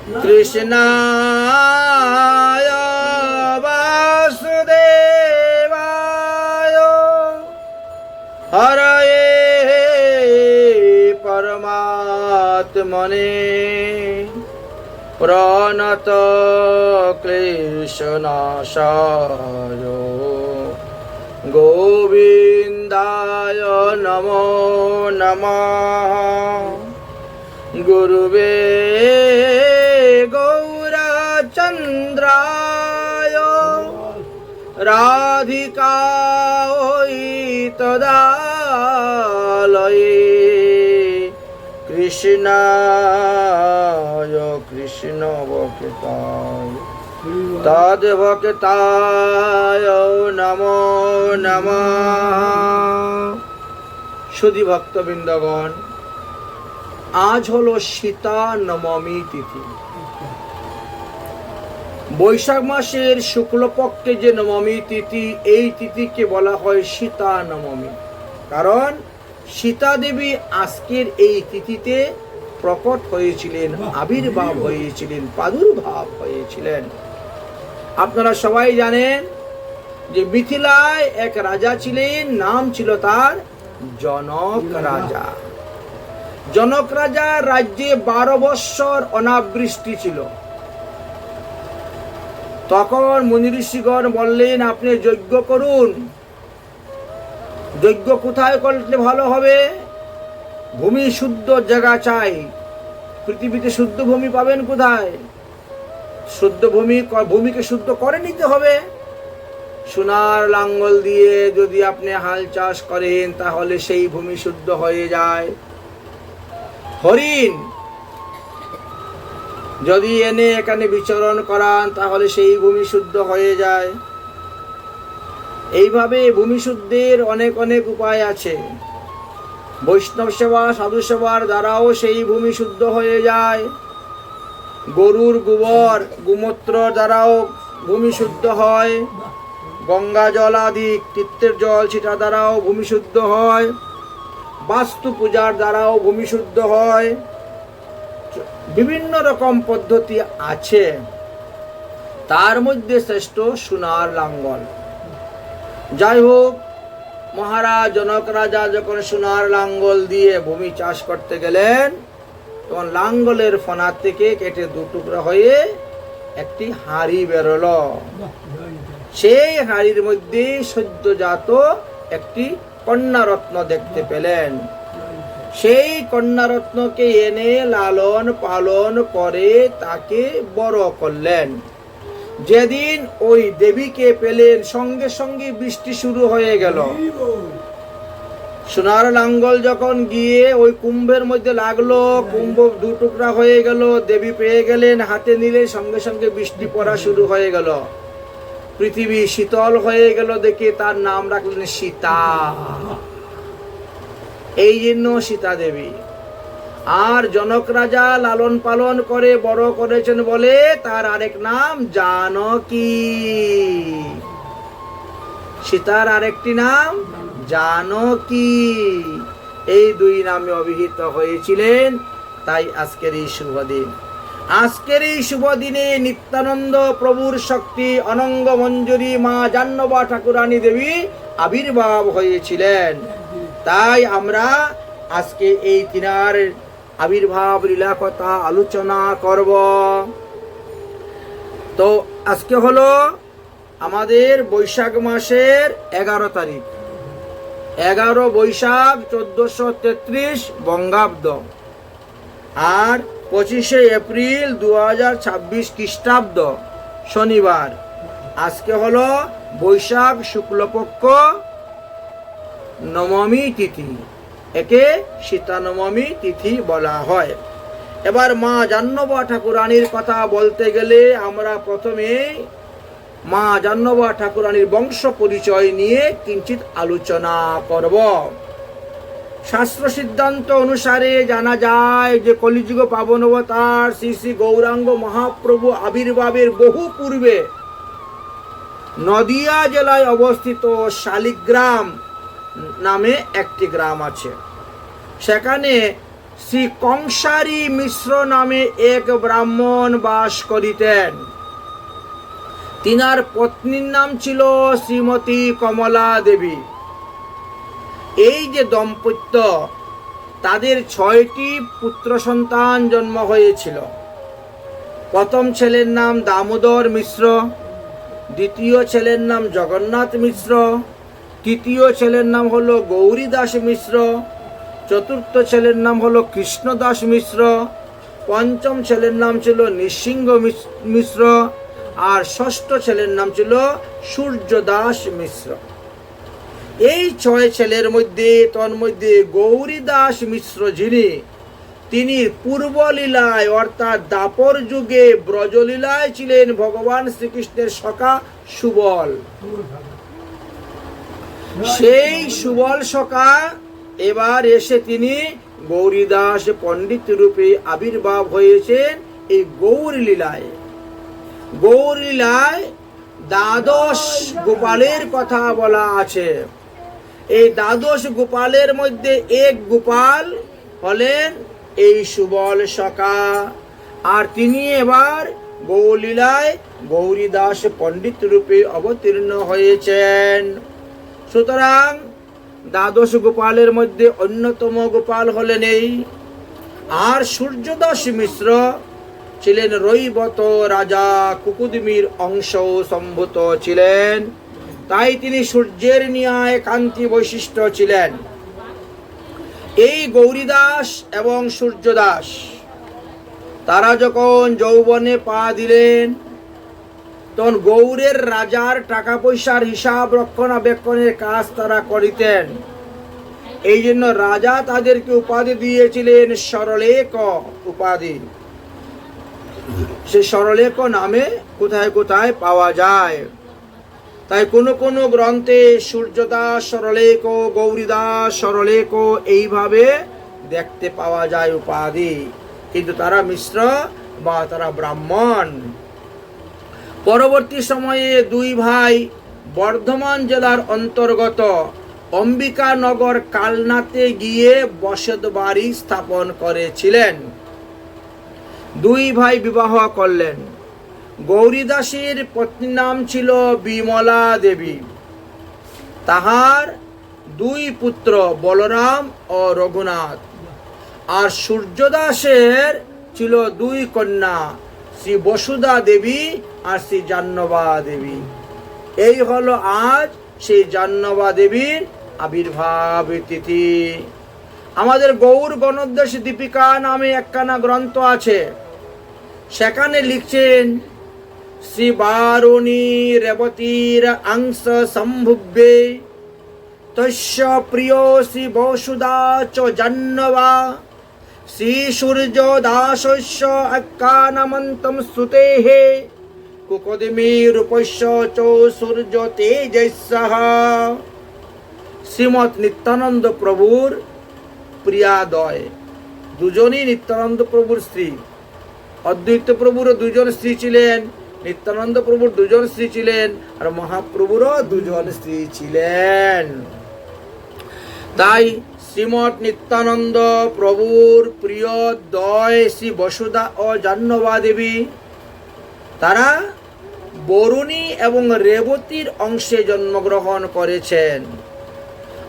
কৃষ্ণায় বাসুদেবায় হরয়ে পরমাত্মনে প্রণত ক্লেশনাশায় গোবিন্দায় নমো নমঃ। গুরুবে গৌরচন্দ্রায় রাধিকায় তদালয়ে কৃষ্ণায় কৃষ্ণ ভক্তায় তদ ভক্তায় নমো নমঃ। সুধী ভক্তবৃন্দগণ, আজ হলো সীতা নবমী তিথি। বৈশাখ মাসের শুক্লপক্ষে যে নবমী তিথি, এই তিথিকে বলা হয় সীতা নবমী। কারণ সীতা দেবী আজকের এই তিথিতে প্রকট হয়েছিলেন, আবির্ভাব হয়েছিলেন, প্রাদুর্ভাব হয়েছিলেন। আপনারা সবাই জানেন যে মিথিলায় এক রাজা ছিলেন, নাম ছিল তার জনক রাজা। জনক রাজার রাজ্যে 12 বৎসর অনাবৃষ্টি ছিল। তখন মুনি ঋষিগণ বললেন, আপনি যজ্ঞ করুন। যজ্ঞ কোথায় করলে ভালো হবে? ভূমি শুদ্ধ জায়গা চাই। পৃথিবীতে শুদ্ধ ভূমি পাবেন কোথায়? শুদ্ধ ভূমিকে শুদ্ধ করে নিতে হবে। সোনার লাঙ্গল দিয়ে যদি আপনি হাল চাষ করেন তাহলে সেই ভূমি শুদ্ধ হয়ে যায়। হরিণ যদি এনে এখানে বিচরণ করান তাহলে সেই ভূমি শুদ্ধ হয়ে যায়। এইভাবে ভূমি শুদ্ধের অনেক অনেক উপায় আছে। বৈষ্ণব সেবা, সাধু সেবার দ্বারাও সেই ভূমি শুদ্ধ হয়ে যায়। গরুর গোবর, গোমূত্র দ্বারাও ভূমি শুদ্ধ হয়। গঙ্গা জল আদি তীর্থের জল ছিটা দ্বারাও ভূমি শুদ্ধ হয়। বাস্তু পূজার দ্বারাও ভূমি শুদ্ধ হয়। বিভিন্ন রকম পদ্ধতি আছে, তার মধ্যে শ্রেষ্ঠ সোনার লাঙ্গল। যাই হোক, মহারাজ জনক রাজা যখন সোনার লাঙ্গল দিয়ে ভূমি চাষ করতে গেলেন, তখন লাঙ্গলের ফনা থেকে কেটে 2 টুকরা হয়ে একটি হাঁড়ি বেরোলো। সেই হাঁড়ির মধ্যে সদ্যজাত একটি কন্যারত্ন দেখতে পেলেন। সেই কন্যারত্নকে এনে লালন পালন করে তাকে বড় করলেন। যেদিন ওই দেবীকে পেলেন, সঙ্গে সঙ্গে বৃষ্টি শুরু হয়ে গেল। সোনার লাঙ্গল যখন গিয়ে ওই কুম্ভের মধ্যে লাগলো, কুম্ভ 2 টুকরা হয়ে গেল। দেবী পেয়ে গেলেন, হাতে নিলে সঙ্গে সঙ্গে বৃষ্টি পড়া শুরু হয়ে গেল। পৃথিবী শীতল হয়ে গেল দেখে তার নাম রাখলেন সীতা। এই জন্য সীতা দেবী। আর জনক রাজা লালন পালন করে বড় করেছেন বলে তার আরেক নাম জানকী। সীতার আরেকটি নাম জানকী। এই 2 নামে অভিহিত হয়েছিলেন। তাই আজকের এই শুভ দিন, আজকের এই শুভ দিনে নিত্যানন্দ প্রভুর শক্তি অনঙ্গ মঞ্জুরি মা জাহ্নবী ঠাকুরানী দেবী আবির্ভাব হয়েছিলেন। তাই আমরা আজকে এই তিনার আবির্ভাব লীলা কথা আলোচনা করব। তো আজকে হলো আমাদের বৈশাখ মাসের 11 তারিখ, 11 বৈশাখ 1433 বঙ্গাব্দ, আর 25 এপ্রিল 2026 খ্রিস্টাব্দ, শনিবার। আজকে হলো বৈশাখ শুক্লপক্ষ নবমী তিথি। একে সীতা নবমী তিথি বলা হয়। এবার মা জাহ্নবী ঠাকুরানীর কথা বলতে গেলে আমরা প্রথমে মা জাহ্নবী ঠাকুরানীর বংশ পরিচয় নিয়ে কিঞ্চিত আলোচনা করব। শাস্ত্র সিদ্ধান্ত অনুসারে জানা যায় যে কলিযুগ পাবন অবতার শ্রী শ্রী গৌরাঙ্গ মহাপ্রভু আবির্ভাবের বহু পূর্বে নদিয়া জেলায় অবস্থিত শালিগ্রাম নামে একটি গ্রাম আছে। সেখানে শ্রী কংসারী মিশ্র নামে এক ব্রাহ্মণ বাস করিতেন। তিনার পত্নীর নাম ছিল শ্রীমতী কমলা দেবী। এই যে দম্পত্য, তাদের 6টি পুত্র সন্তান জন্ম হয়েছিল। প্রথম ছেলের নাম দামোদর মিশ্র, দ্বিতীয় ছেলের নাম জগন্নাথ মিশ্র, তৃতীয় ছেলের নাম হলো গৌরীদাস মিশ্র, চতুর্থ ছেলের নাম হলো কৃষ্ণদাস মিশ্র, পঞ্চম ছেলের নাম ছিল নৃসিংহ মিশ্র, আর ষষ্ঠ ছেলের নাম ছিল সূর্যদাস মিশ্র। এই 6 ছেলের মধ্যে তন্মধ্যে গৌরীদাস মিশ্র যিনি, তিনি পূর্বলীলায় অর্থাৎ দাপর যুগে ব্রজলীলায় ছিলেন ভগবান শ্রীকৃষ্ণের সখা সুবল। সেই সুবল সখা এবার এসে তিনি গৌরীদাস পণ্ডিত রূপে আবির্ভাব হয়েছেন এই গৌরলীলায়। গৌরলীলায় দ্বাদশ গোপালের কথা বলা আছে। এই দ্বাদশ গোপালের মধ্যে এক গোপাল হলেন এই সুবল সখা, আর তিনি এবার গৌরলীলায় গৌরীদাস পণ্ডিত রূপে অবতীর্ণ হয়েছেন। সুতরাং দ্বাদশ গোপালের মধ্যে অন্যতম গোপাল হলেন এই। আর সূর্যদাস মিশ্র ছিলেন রৈবত রাজা কুকুদমির অংশ সম্ভূত ছিলেন, তাই তিনি সূর্যের ন্যায় কান্তি বৈশিষ্ট্য ছিলেন। এই গৌরীদাস এবং সূর্যদাস তারা যখন যৌবনে পা দিলেন, তখন গৌড়ের রাজার টাকা পয়সার হিসাব রক্ষণাবেক্ষণের কাজ তারা করিতেন। এই জন্য রাজা তাদেরকে উপাধি দিয়েছিলেন সরলেখ উপাধি। সে সরলেখ নামে কোথায় কোথায় পাওয়া যায়। তাই কোনো কোনো গ্রন্থে সূর্যদাস সরলেখ, গৌরীদাস সরলেখ এইভাবে দেখতে পাওয়া যায় উপাধি, কিন্তু তারা মিশ্র বা তারা ব্রাহ্মণ। পরবর্তী সময়ে 2 ভাই বর্ধমান জেলার অন্তর্গত অম্বিকানগর কালনাতে গিয়ে বসত বাড়ি স্থাপন করেছিলেন। 2 ভাই বিবাহ করলেন। গৌরীদাসের পত্নীর নাম ছিল বিমলা দেবী। তাহার 2 পুত্র বলরাম ও রঘুনাথ। আর সূর্যদাসের ছিল 2 কন্যা, শ্রী বসুধা দেবী আর শ্রী জাহ্নবা দেবী। এই হলো আজ সেই জাহ্নবা দেবীর আবির্ভাব তিথি। আমাদের গৌর গণোদ্দেশ দীপিকা নামে একখানা গ্রন্থ আছে, সেখানে লিখছেন শ্রী বারুণী রেবতীর অংশ সম্ভুব্যে তস্য প্রিয় শ্রী বসুধা চ জাহ্নবা শ্রী সূর্য দাসস্য আখ্যানমন্তম শ্রুতেঃ কুকোদমী রূপস্য চ সূর্য তেজস্যঃ। শ্রীমৎ নিত্যানন্দ প্রভুর প্রিয়াদয়, দুজনই নিত্যানন্দ প্রভুর স্ত্রী। অদ্বৈত প্রভুরও 2 জন স্ত্রী ছিলেন, নিত্যানন্দ প্রভুর 2 জন স্ত্রী ছিলেন, আর মহাপ্রভুরও 2 জন স্ত্রী ছিলেন। তাই শ্রীমৎ নিত্যানন্দ প্রভুর প্রিয় দয় শ্রী বসুধা ও জাহ্নবা দেবী, তারা বরুণী এবং রেবতীর অংশে জন্মগ্রহণ করেছেন।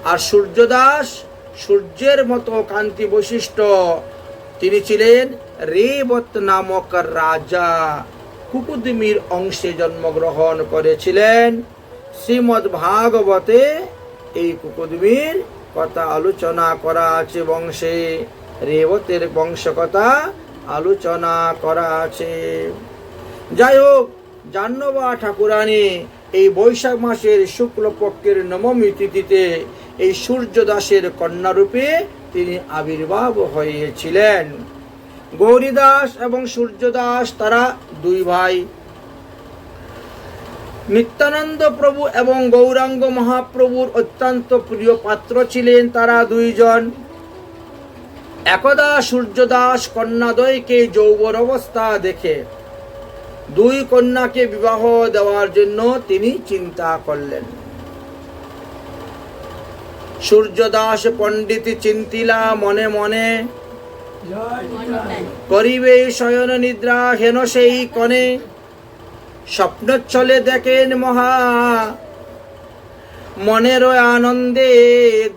আর সূর্যদাস সূর্যের মতো কান্তি বৈশিষ্ট্য, তিনি ছিলেন রেবত নামক রাজা কুকুদমির অংশে জন্মগ্রহণ করেছিলেন। শ্রীমদ্ ভাগবতে এই কুকুদমির কথা আলোচনা করা আছে, বংশে রেবতের বংশ কথা আলোচনা করা আছে। যাই হোক, জাহ্নবা ঠাকুরানী এই বৈশাখ মাসের শুক্লপক্ষের নবমী তিথিতে এই সূর্যদাসের কন্যারূপে তিনি আবির্ভাব হয়েছিলেন। গৌরীদাস এবং সূর্যদাস তারা 2 ভাই। নিত্যানন্দ প্রভু এবং গৌরাঙ্গ মহাপ্রভুর অত্যন্ত প্রিয় পাত্র ছিলেন তারা 2 জন। একদা সূর্যদাস কন্যাদ্বয়কে যৌবন অবস্থা দেখে 2 কন্যাকে বিবাহ দেওয়ার জন্য তিনি চিন্তা করলেন। সূর্যদাস পণ্ডিত চিন্তিলা মনে মনে করিবে শয়ন নিদ্রা হেন সেই কনে, স্বপ্নচ্ছলে দেখেন মহা মনের আনন্দে,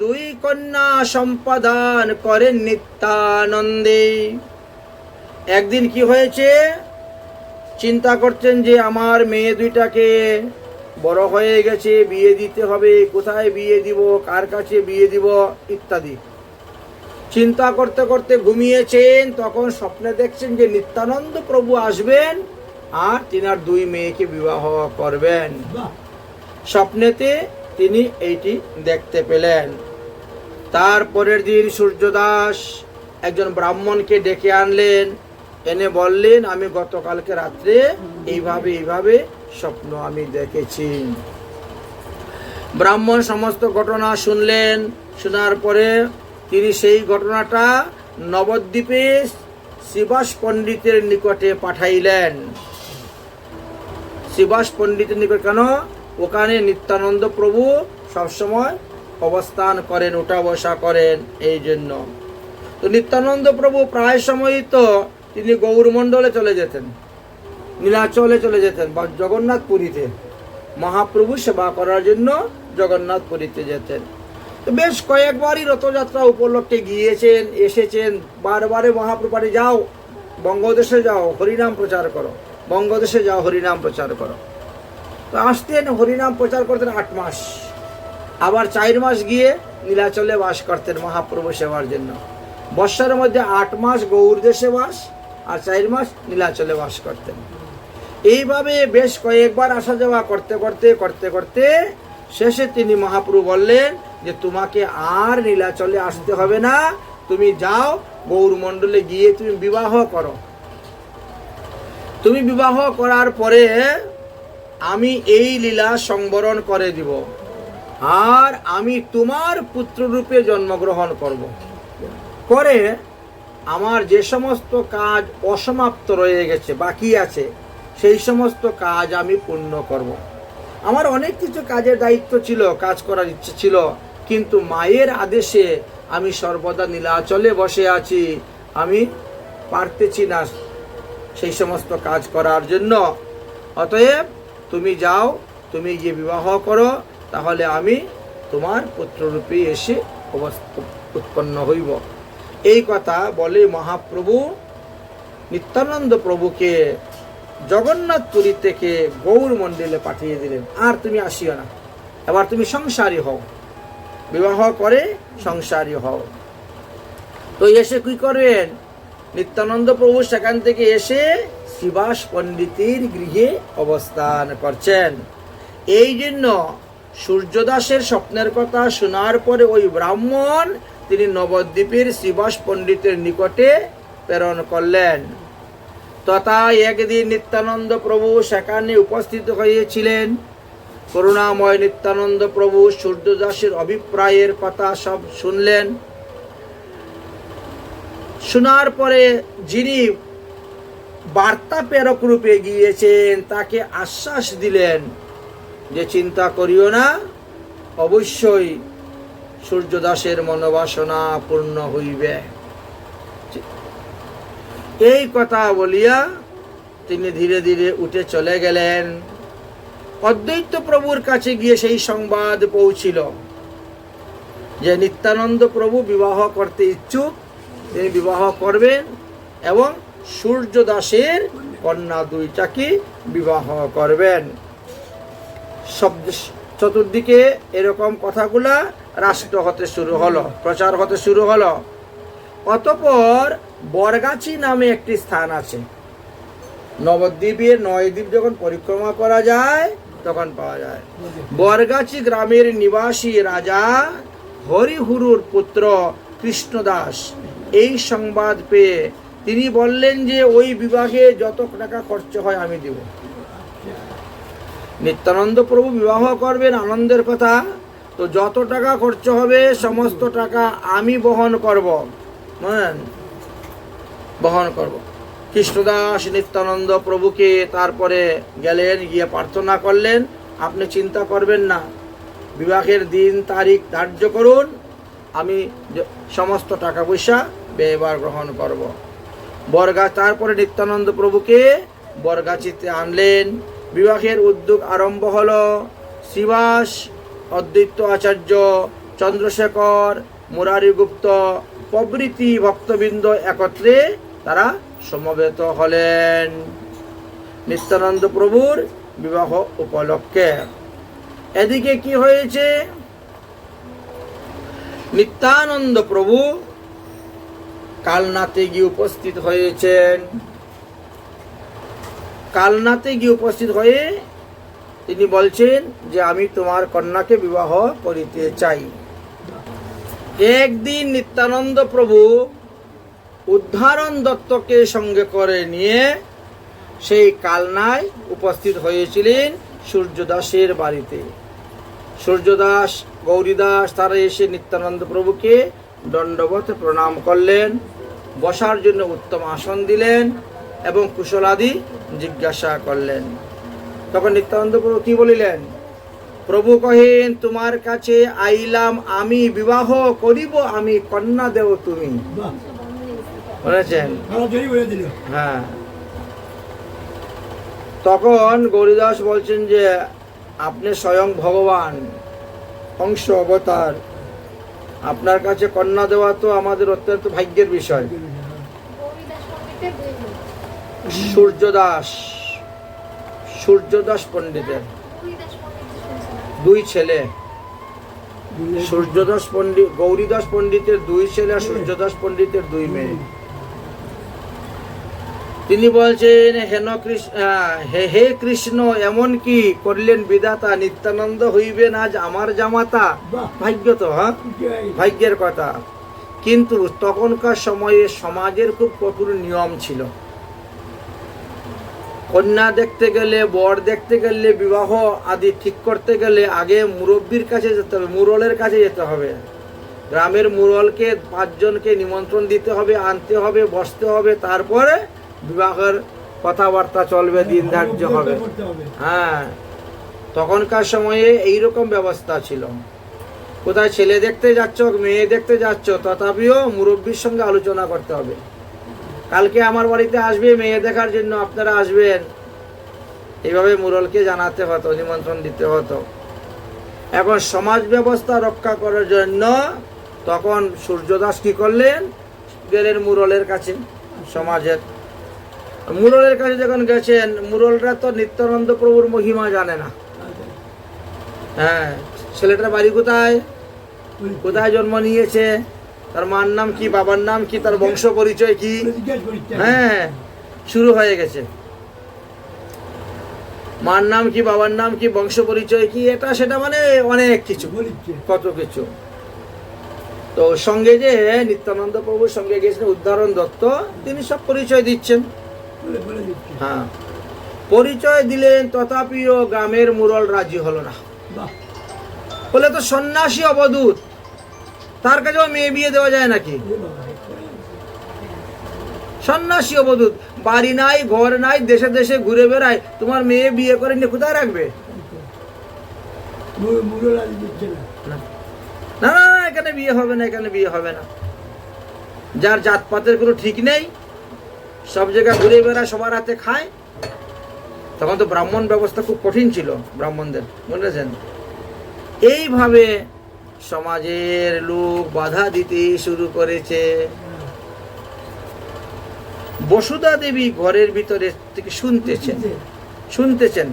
দুই কন্যা সম্পাদন করেন নিত্যানন্দে। একদিন কি হয়েছে, চিন্তা করছেন যে আমার মেয়ে দুইটাকে বড় হয়ে গেছে, বিয়ে দিতে হবে, কোথায় বিয়ে দিব, কার কাছে বিয়ে দিব ইত্যাদি চিন্তা করতে করতে ঘুমিয়েছেন। তখন স্বপ্নে দেখছেন যে নিত্যানন্দ প্রভু আসবেন আর তিনার দুই মেয়েকে বিবাহ করবেন। স্বপ্নেতে তিনি এইটি দেখতে পেলেন। তারপরের দিন সূর্যদাস একজন ব্রাহ্মণকে ডেকে আনলেন, এনে বললেন আমি গতকালকে রাত্রে এইভাবে স্বপ্ন আমি দেখেছি। ব্রাহ্মণ সমস্ত ঘটনা শুনলেন। শোনার পরে তিনি সেই ঘটনাটা নবদ্বীপে শ্রীবাস পণ্ডিতের নিকটে পাঠাইলেন। শ্রীবাস পণ্ডিতের নিকট কেন? ওখানে নিত্যানন্দ প্রভু সবসময় অবস্থান করেন, উঠা বসা করেন, এই জন্য। তো নিত্যানন্দ প্রভু প্রায় সময়ই তো তিনি গৌরমণ্ডলে চলে যেতেন, নীলাচলে চলে যেতেন বা জগন্নাথপুরীতে মহাপ্রভু সেবা করার জন্য জগন্নাথপুরীতে যেতেন। তো বেশ কয়েকবারই রথযাত্রা উপলক্ষে গিয়েছেন, এসেছেন। বারবারে মহাপ্রভু বাড়ি যাও, বঙ্গদেশে যাও, হরিনাম প্রচার করো, বঙ্গদেশে যাও, হরিনাম প্রচার করো। তো আসতেন, হরিনাম প্রচার করতেন 8 মাস, আবার 4 মাস গিয়ে নীলাচলে বাস করতেন মহাপ্রভু সেবার জন্য। বর্ষার মধ্যে 8 মাস গৌর দেশে বাস আর 4 মাস নীলাচলে বাস করতেন। এইভাবে বেশ কয়েকবার আসা যাওয়া করতে করতে করতে করতে শেষে তিনি মহাপ্রভু বললেন যে তোমাকে আর নীলাচলে আসতে হবে না, তুমি যাও গৌরমণ্ডলে গিয়ে তুমি বিবাহ করো। তুমি বিবাহ করার পরে আমি এই লীলা সংবরণ করে দিব আর আমি তোমার পুত্ররূপে জন্মগ্রহণ করব। করে আমার যে সমস্ত কাজ অসমাপ্ত রয়ে গেছে, বাকি আছে, সেই সমস্ত কাজ আমি পূর্ণ করব। আমার অনেক কিছু কাজের দায়িত্ব ছিল, কাজ করার ইচ্ছে ছিল, কিন্তু মায়ের আদেশে আমি সর্বদা নীলাচলে বসে আছি, আমি পারতেছি না সেই সমস্ত কাজ করার জন্য। অতএব তুমি যাও, তুমি গিয়ে বিবাহ করো, তাহলে আমি তোমার পুত্ররূপে এসে উৎপন্ন হইব। এই কথা বলে মহাপ্রভু নিত্যানন্দ প্রভুকে জগন্নাথপুরী থেকে গৌর মন্দিরে পাঠিয়ে দিলেন। আর তুমি আসিও না, এবার তুমি সংসারী হও, বিবাহ করে সংসারী হও। তো এসে কি করবেন, নিত্যানন্দ প্রভু সেখান থেকে এসে শ্রীবাস পণ্ডিতের গৃহে অবস্থান করছেন। এই জন্য সূর্যদাসের স্বপ্নের কথা শোনার পরে ওই ব্রাহ্মণ তিনি নবদ্বীপের শ্রীবাস পণ্ডিতের নিকটে প্রেরণ করলেন। তথা একদিন নিত্যানন্দ প্রভু সেখানে উপস্থিত হয়েছিলেন। করুণাময় নিত্যানন্দ প্রভু সূর্যদাসের অভিপ্রায়ের কথা সব শুনলেন। শোনার পরে যিনি বার্তা প্রেরক রূপে গিয়েছেন তাকে আশ্বাস দিলেন যে চিন্তা করিও না, অবশ্যই সূর্যদাসের মনোবাসনা পূর্ণ হইবে। এই কথা বলিয়া তিনি ধীরে ধীরে উঠে চলে গেলেন। অদ্বৈত প্রভুর কাছে গিয়ে সেই সংবাদ পৌঁছিল যে নিত্যানন্দ প্রভু বিবাহ করতে ইচ্ছুক, তিনি বিবাহ করবেন এবং সূর্যদাসের কন্যা দুইটাকে বিবাহ করবেন। চতুর্দিকে এরকম কথাগুলা রাষ্ট্র হতে শুরু হলো, প্রচার হতে শুরু হলো। অতঃপর বরগাছি নামে একটি স্থান আছে। নবদ্বীপের 9 দ্বীপ যখন পরিক্রমা করা যায় তখন পাওয়া যায়। বরগাছি গ্রামের নিবাসী রাজা হরিহুরুর পুত্র কৃষ্ণদাস এই সংবাদ পেয়ে তিনি বললেন যে ওই বিবাহে যত টাকা খরচ হয় আমি দেব। নিত্যানন্দ প্রভু বিবাহ করবেন, আনন্দের কথা, তো যত টাকা খরচ হবে সমস্ত টাকা আমি বহন করব, বহন করব। কৃষ্ণদাস নিত্যানন্দ প্রভুকে তারপরে গেলেন, গিয়ে প্রার্থনা করলেন, আপনি চিন্তা করবেন না, বিবাহের দিন তারিখ ধার্য করুন, আমি সমস্ত টাকা পয়সা এবার গ্রহণ করব। বরগাছ তারপরে নিত্যানন্দ প্রভুকে বরগাছিতে আনলেন। বিবাহের উদ্যোগ আরম্ভ হলো। শ্রীবাস, অদ্বৈত আচার্য, চন্দ্রশেখর, মুরারিগুপ্ত প্রভৃতি ভক্তবৃন্দ একত্রে তারা সমবেত হলেন নিত্যানন্দ প্রভুর বিবাহ উপলক্ষে। এদিকে কি হয়েছে, নিত্যানন্দ প্রভু কালনাতে গিয়ে উপস্থিত হয়েছেন। কালনাতে গিয়ে উপস্থিত হয়ে তিনি বলছেন যে আমি তোমার কন্যাকে বিবাহ করিতে চাই। একদিন নিত্যানন্দ প্রভু উদ্ধারণ দত্তকে সঙ্গে করে নিয়ে সেই কালনায় উপস্থিত হয়েছিলেন সূর্যদাসের বাড়িতে। সূর্যদাস, গৌরীদাস তারা এসে নিত্যানন্দ প্রভুকে দণ্ডবত প্রণাম করলেন, বসার জন্য উত্তম আসন দিলেন এবং কুশলাদি জিজ্ঞাসা করলেন। তখন নিত্যানন্দ প্রভু কি বলিলেন? প্রভু কহেন, তোমার কাছে আইলাম আমি, বিবাহ করিব আমি, কন্যা দেও তুমি। বলেছেন? হ্যাঁ। তখন গৌরীদাস বলছেন যে আপনি স্বয়ং ভগবান, অংশ অবতার, আপনার কাছে কন্যা দেওয়া তো আমাদের অত্যন্ত ভাগ্যের বিষয়। সূর্যদাস পণ্ডিতের দুই ছেলে, সূর্যদাস পণ্ডিত, গৌরীদাস পণ্ডিতের দুই ছেলে আর সূর্যদাস পণ্ডিতের দুই মেয়ে। তিনি বলছেন, হে কৃষ্ণ, এমন কি করলেন বিধাতা, নিত্যানন্দ হইবেন আজ আমার জামাতা। ভাগ্য তো, হ্যাঁ, ভাগ্যের কথা। কিন্তু তখনকার সময়ে সমাজের খুব কঠোর নিয়ম ছিল। কন্যা দেখতে গেলে, বর দেখতে গেলে, বিবাহ আদি ঠিক করতে গেলে আগে মুরব্বীর কাছে যেতে হবে, মুরলের কাছে যেতে হবে। গ্রামের মুরলকে 5 জনকে নিমন্ত্রণ দিতে হবে, আনতে হবে, বসতে হবে, তারপরে বিবাহের কথাবার্তা চলবে, দিন ধার্য হবে। হ্যাঁ, তখনকার সময়ে এইরকম ব্যবস্থা ছিল। কোথায় ছেলে দেখতে যাচ্ছ, মেয়ে দেখতে যাচ্ছ, তথাপিও মুরব্বীর সঙ্গে আলোচনা করতে হবে। কালকে আমার বাড়িতে আসবে মেয়ে দেখার জন্য, আপনারা আসবেন, এইভাবে মুরলকে জানাতে হতো, নিমন্ত্রণ দিতে হতো। এখন সমাজ ব্যবস্থা রক্ষা করার জন্য তখন সূর্যদাস কি করলেন, গেলেন মুরলের কাছে। সমাজের মুরলের কাছে যখন গেছেন, মুরলরা তো নিত্যানন্দ প্রভুর মহিমা জানে না। হ্যাঁ, ছেলেটার বাড়ি কোথায়, কোথায় জন্ম নিয়েছে, তার মার নাম কি, বাবার নাম কি, তার বংশ পরিচয় কি, হ্যাঁ, শুরু হয়ে গেছে। মার নাম কি, বাবার নাম কি, বংশ পরিচয় কি, এটা সেটা, মানে অনেক কিছু, কত কিছু। তো সঙ্গে যে নিত্যানন্দ প্রভুর সঙ্গে গেছেন উদ্ধারণ দত্ত, তিনি সব পরিচয় দিচ্ছেন। হ্যাঁ, পরিচয় দিলেন, তথাপিও গ্রামের মুরল রাজি হলো না। বলে তো সন্ন্যাসী অবধূত, তার কাছেও মেয়ে বিয়ে দেওয়া যায় নাকি? সন্ন্যাসী অবধূত, বাড়ি নাই, ঘর নাই, দেশে দেশে ঘুরে বেড়ায়, তোমার মেয়ে বিয়ে করে নিয়ে কোথায় রাখবে? না না, এখানে বিয়ে হবে না, এখানে বিয়ে হবে না। যার জাতপাতের কোনো ঠিক নেই, সব জায়গায় ঘুরে বেড়ায়, সবার হাতে খায়। তখন তো ব্রাহ্মণ ব্যবস্থা খুব কঠিন ছিল ব্রাহ্মণদের, বুঝেছেন? এইভাবে সমাজের লোক বাধা দিতে শুরু করেছে। বসুধা দেবী ঘরের ভিতরে থেকে শুনতেছেন,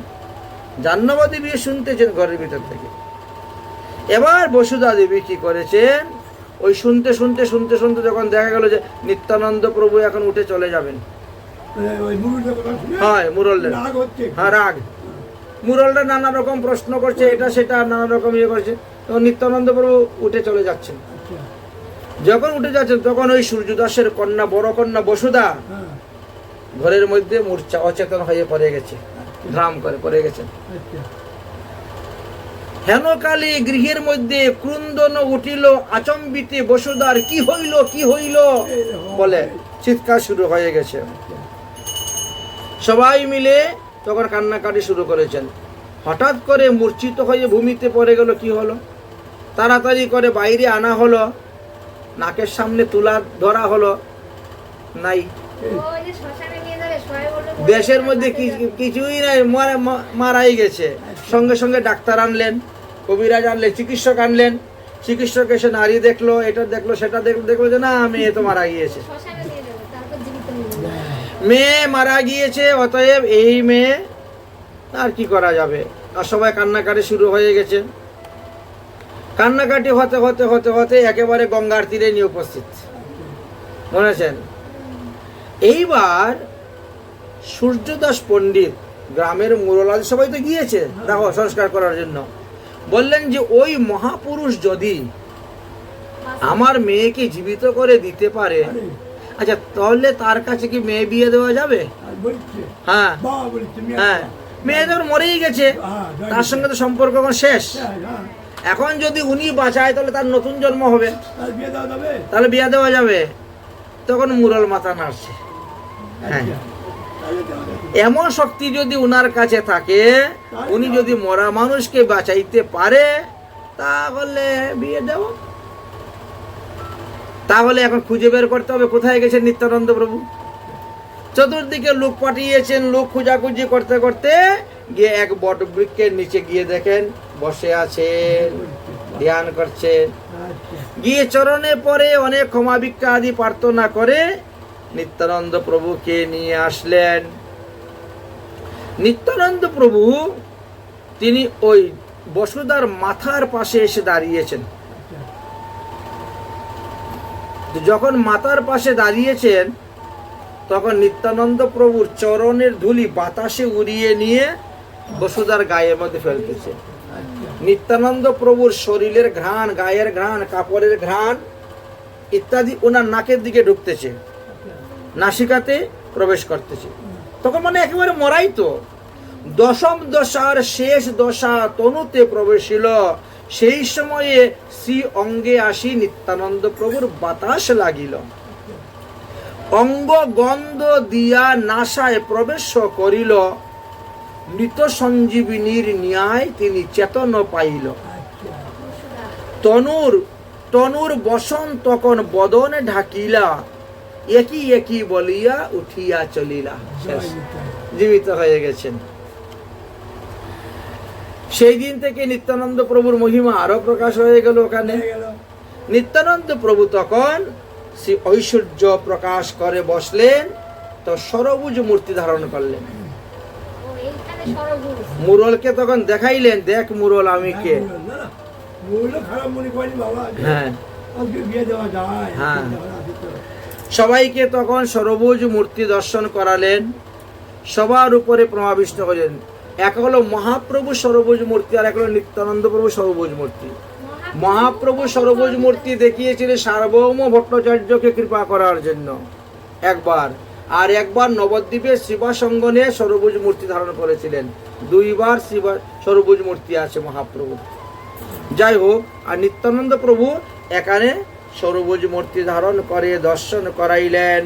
জাহ্নবী দেবী শুনতেছেন ঘরের ভিতর থেকে। এবার বসুধা দেবী কি করেছেন, ওই শুনতে শুনতে শুনতে শুনতে যখন দেখা গেল যে নিত্যানন্দ প্রভু এখন উঠে চলে যাবেন, হ্যাঁ, মুরলদের হ্যাঁ রাগ, মুরলরা নানা রকম প্রশ্ন করছে, এটা সেটা নানা রকম ইয়ে করছে, তখন নিত্যানন্দ প্রভু উঠে চলে যাচ্ছেন। যখন উঠে যাচ্ছেন তখন ওই সূর্যদাসের কন্যা, বড় কন্যা বসুধা ঘরের মধ্যে মূর্ছা, অচেতন হয়ে পড়ে গেছে, ধ্রাম করে পড়ে গেছেন। হেনকালে গৃহের মধ্যে ক্রন্দন উঠিল, আচম্বিতে বসুধার কি হইল, কি হইল বলে চিৎকার শুরু হয়ে গেছে। সবাই মিলে তখন কান্নাকাটি শুরু করেছেন। হঠাৎ করে মূর্ছিত হয়ে ভূমিতে পড়ে গেল। কি হলো? তাড়াতাড়ি করে বাইরে আনা হলো। নাকের সামনে তুলা ধরা হলো, নাই। দেশের মধ্যে কিছুই নাই, মারাই গেছে। সঙ্গে সঙ্গে ডাক্তার আনলেন, কবিরাজ আনলেন, চিকিৎসক আনলেন। চিকিৎসক এসে নারী দেখলো, এটা দেখলো, সেটা দেখলো, দেখলো যে না, মেয়ে তো মারা গিয়েছে, মেয়ে মারা গিয়েছে। অতএব এই মেয়ে আর কি করা যাবে। আর সবাই কান্নাকাটি শুরু হয়ে গেছে। কান্নাকাটি হতে হতে হতে হতে একেবারে গঙ্গার তীরে নিয়ে উপস্থিত, বুঝেছেন। এইবার সূর্যদাস পণ্ডিত, গ্রামের মুরলাদ সবাই তো গিয়েছে দেখো সংস্কার করার জন্য, বললেন যে ওই মহাপুরুষ যদি আমার মেয়েকে জীবিত করে দিতে পারে, আচ্ছা তাহলে তার কাছে কি মেয়ে বিয়ে দেওয়া যাবে? হ্যাঁ হ্যাঁ, মেয়ে তো মরেই গেছে, তার সঙ্গে তো সম্পর্ক এখন শেষ। এখন যদি উনি বাঁচায় তাহলে তার নতুন জন্ম হবে, তাহলে বিয়ে দেওয়া যাবে। তখন মুরল মাথা নাড়ছে, হ্যাঁ, এমন শক্তি যদি উনার কাছে থাকে, উনি যদি মরা মানুষকে বাঁচাইতে পারে, তাহলে বিয়ে দেব। তাহলে এখন খুঁজে বের করতে হবে কোথায় গেছেন নিত্যানন্দ প্রভু। চতুর্দিকে লোক পাঠিয়েছেন, লোক খোঁজাখুঁজি করতে করতে গিয়ে এক বট বৃক্ষের নিচে গিয়ে দেখেন বসে আছেন, ধ্যান করছেন। গিয়ে চরণে পরে অনেক ক্ষমা ভিক্ষা আদি প্রার্থনা করে নিত্যানন্দ প্রভুকে নিয়ে আসলেন। নিত্যানন্দ প্রভু তিনি ওই বসুদার মাথার পাশে এসে দাঁড়িয়েছেন। যখন মাথার পাশে দাঁড়িয়েছেন, তখন নিত্যানন্দ প্রভুর চরণের ধুলি বাতাসে উড়িয়ে নিয়ে বসুদার গায়ের মধ্যে ফেলতেছে। নিত্যানন্দ প্রভুর শরীরের ঘ্রাণ, গায়ের ঘ্রাণ, কাপড়ের ঘ্রাণ ইত্যাদি ওনার নাকের দিকে ঢুকতেছে, নাসিকাতে প্রবেশ করতেছে। তখন মানে একেবারে মরাই তো। দশম দশার শেষ দশা তনুতে প্রবেশিল, সেই সময়ে শ্রী অঙ্গে আসি নিত্যানন্দ প্রভুর বাতাস লাগিল। অঙ্গ গন্ধ দিয়া নাসায় প্রবেশ করিল, মৃত সঞ্জীবিনীর ন্যায় তিনি চেতন পাইল। তনুর বসন তখন বদনে ঢাকিলা, একই একই বলিয়া উঠিয়া চলিলা। জীবিত হয়ে গেছেন। সেই দিন থেকে নিত্যানন্দ প্রভুর মহিমা আরো প্রকাশ হয়ে গেল ওখানে। নিত্যানন্দ প্রভু তখন শ্রী ঐশ্বর্য প্রকাশ করে বসলেন, তো সরবুজ মূর্তি ধারণ করলেন। মুরলকে তখন দেখাইলেন, দেখ মুরল আমি কে। হ্যাঁ হ্যাঁ, সবাইকে তখন সরবুজ মূর্তি দর্শন করালেন, সবার উপরে প্রভাবিষ্ট হলেন। এক হলো মহাপ্রভু সরবুজ মূর্তি, আর এক হলো নিত্যানন্দ প্রভু সরবুজ মূর্তি। মহাপ্রভু সরবুজ মূর্তি দেখিয়েছিলেন সার্বভৌম ভট্টাচার্যকে কৃপা করার জন্য একবার, আর একবার নবদ্বীপে শিবাসঙ্গনে সরবুজ মূর্তি ধারণ করেছিলেন। দুইবার সরবুজ মূর্তি আছে মহাপ্রভু। যাই হোক, আর নিত্যানন্দ প্রভু এখানে সরবুজ মূর্তি ধারণ করে দর্শন করাইলেন।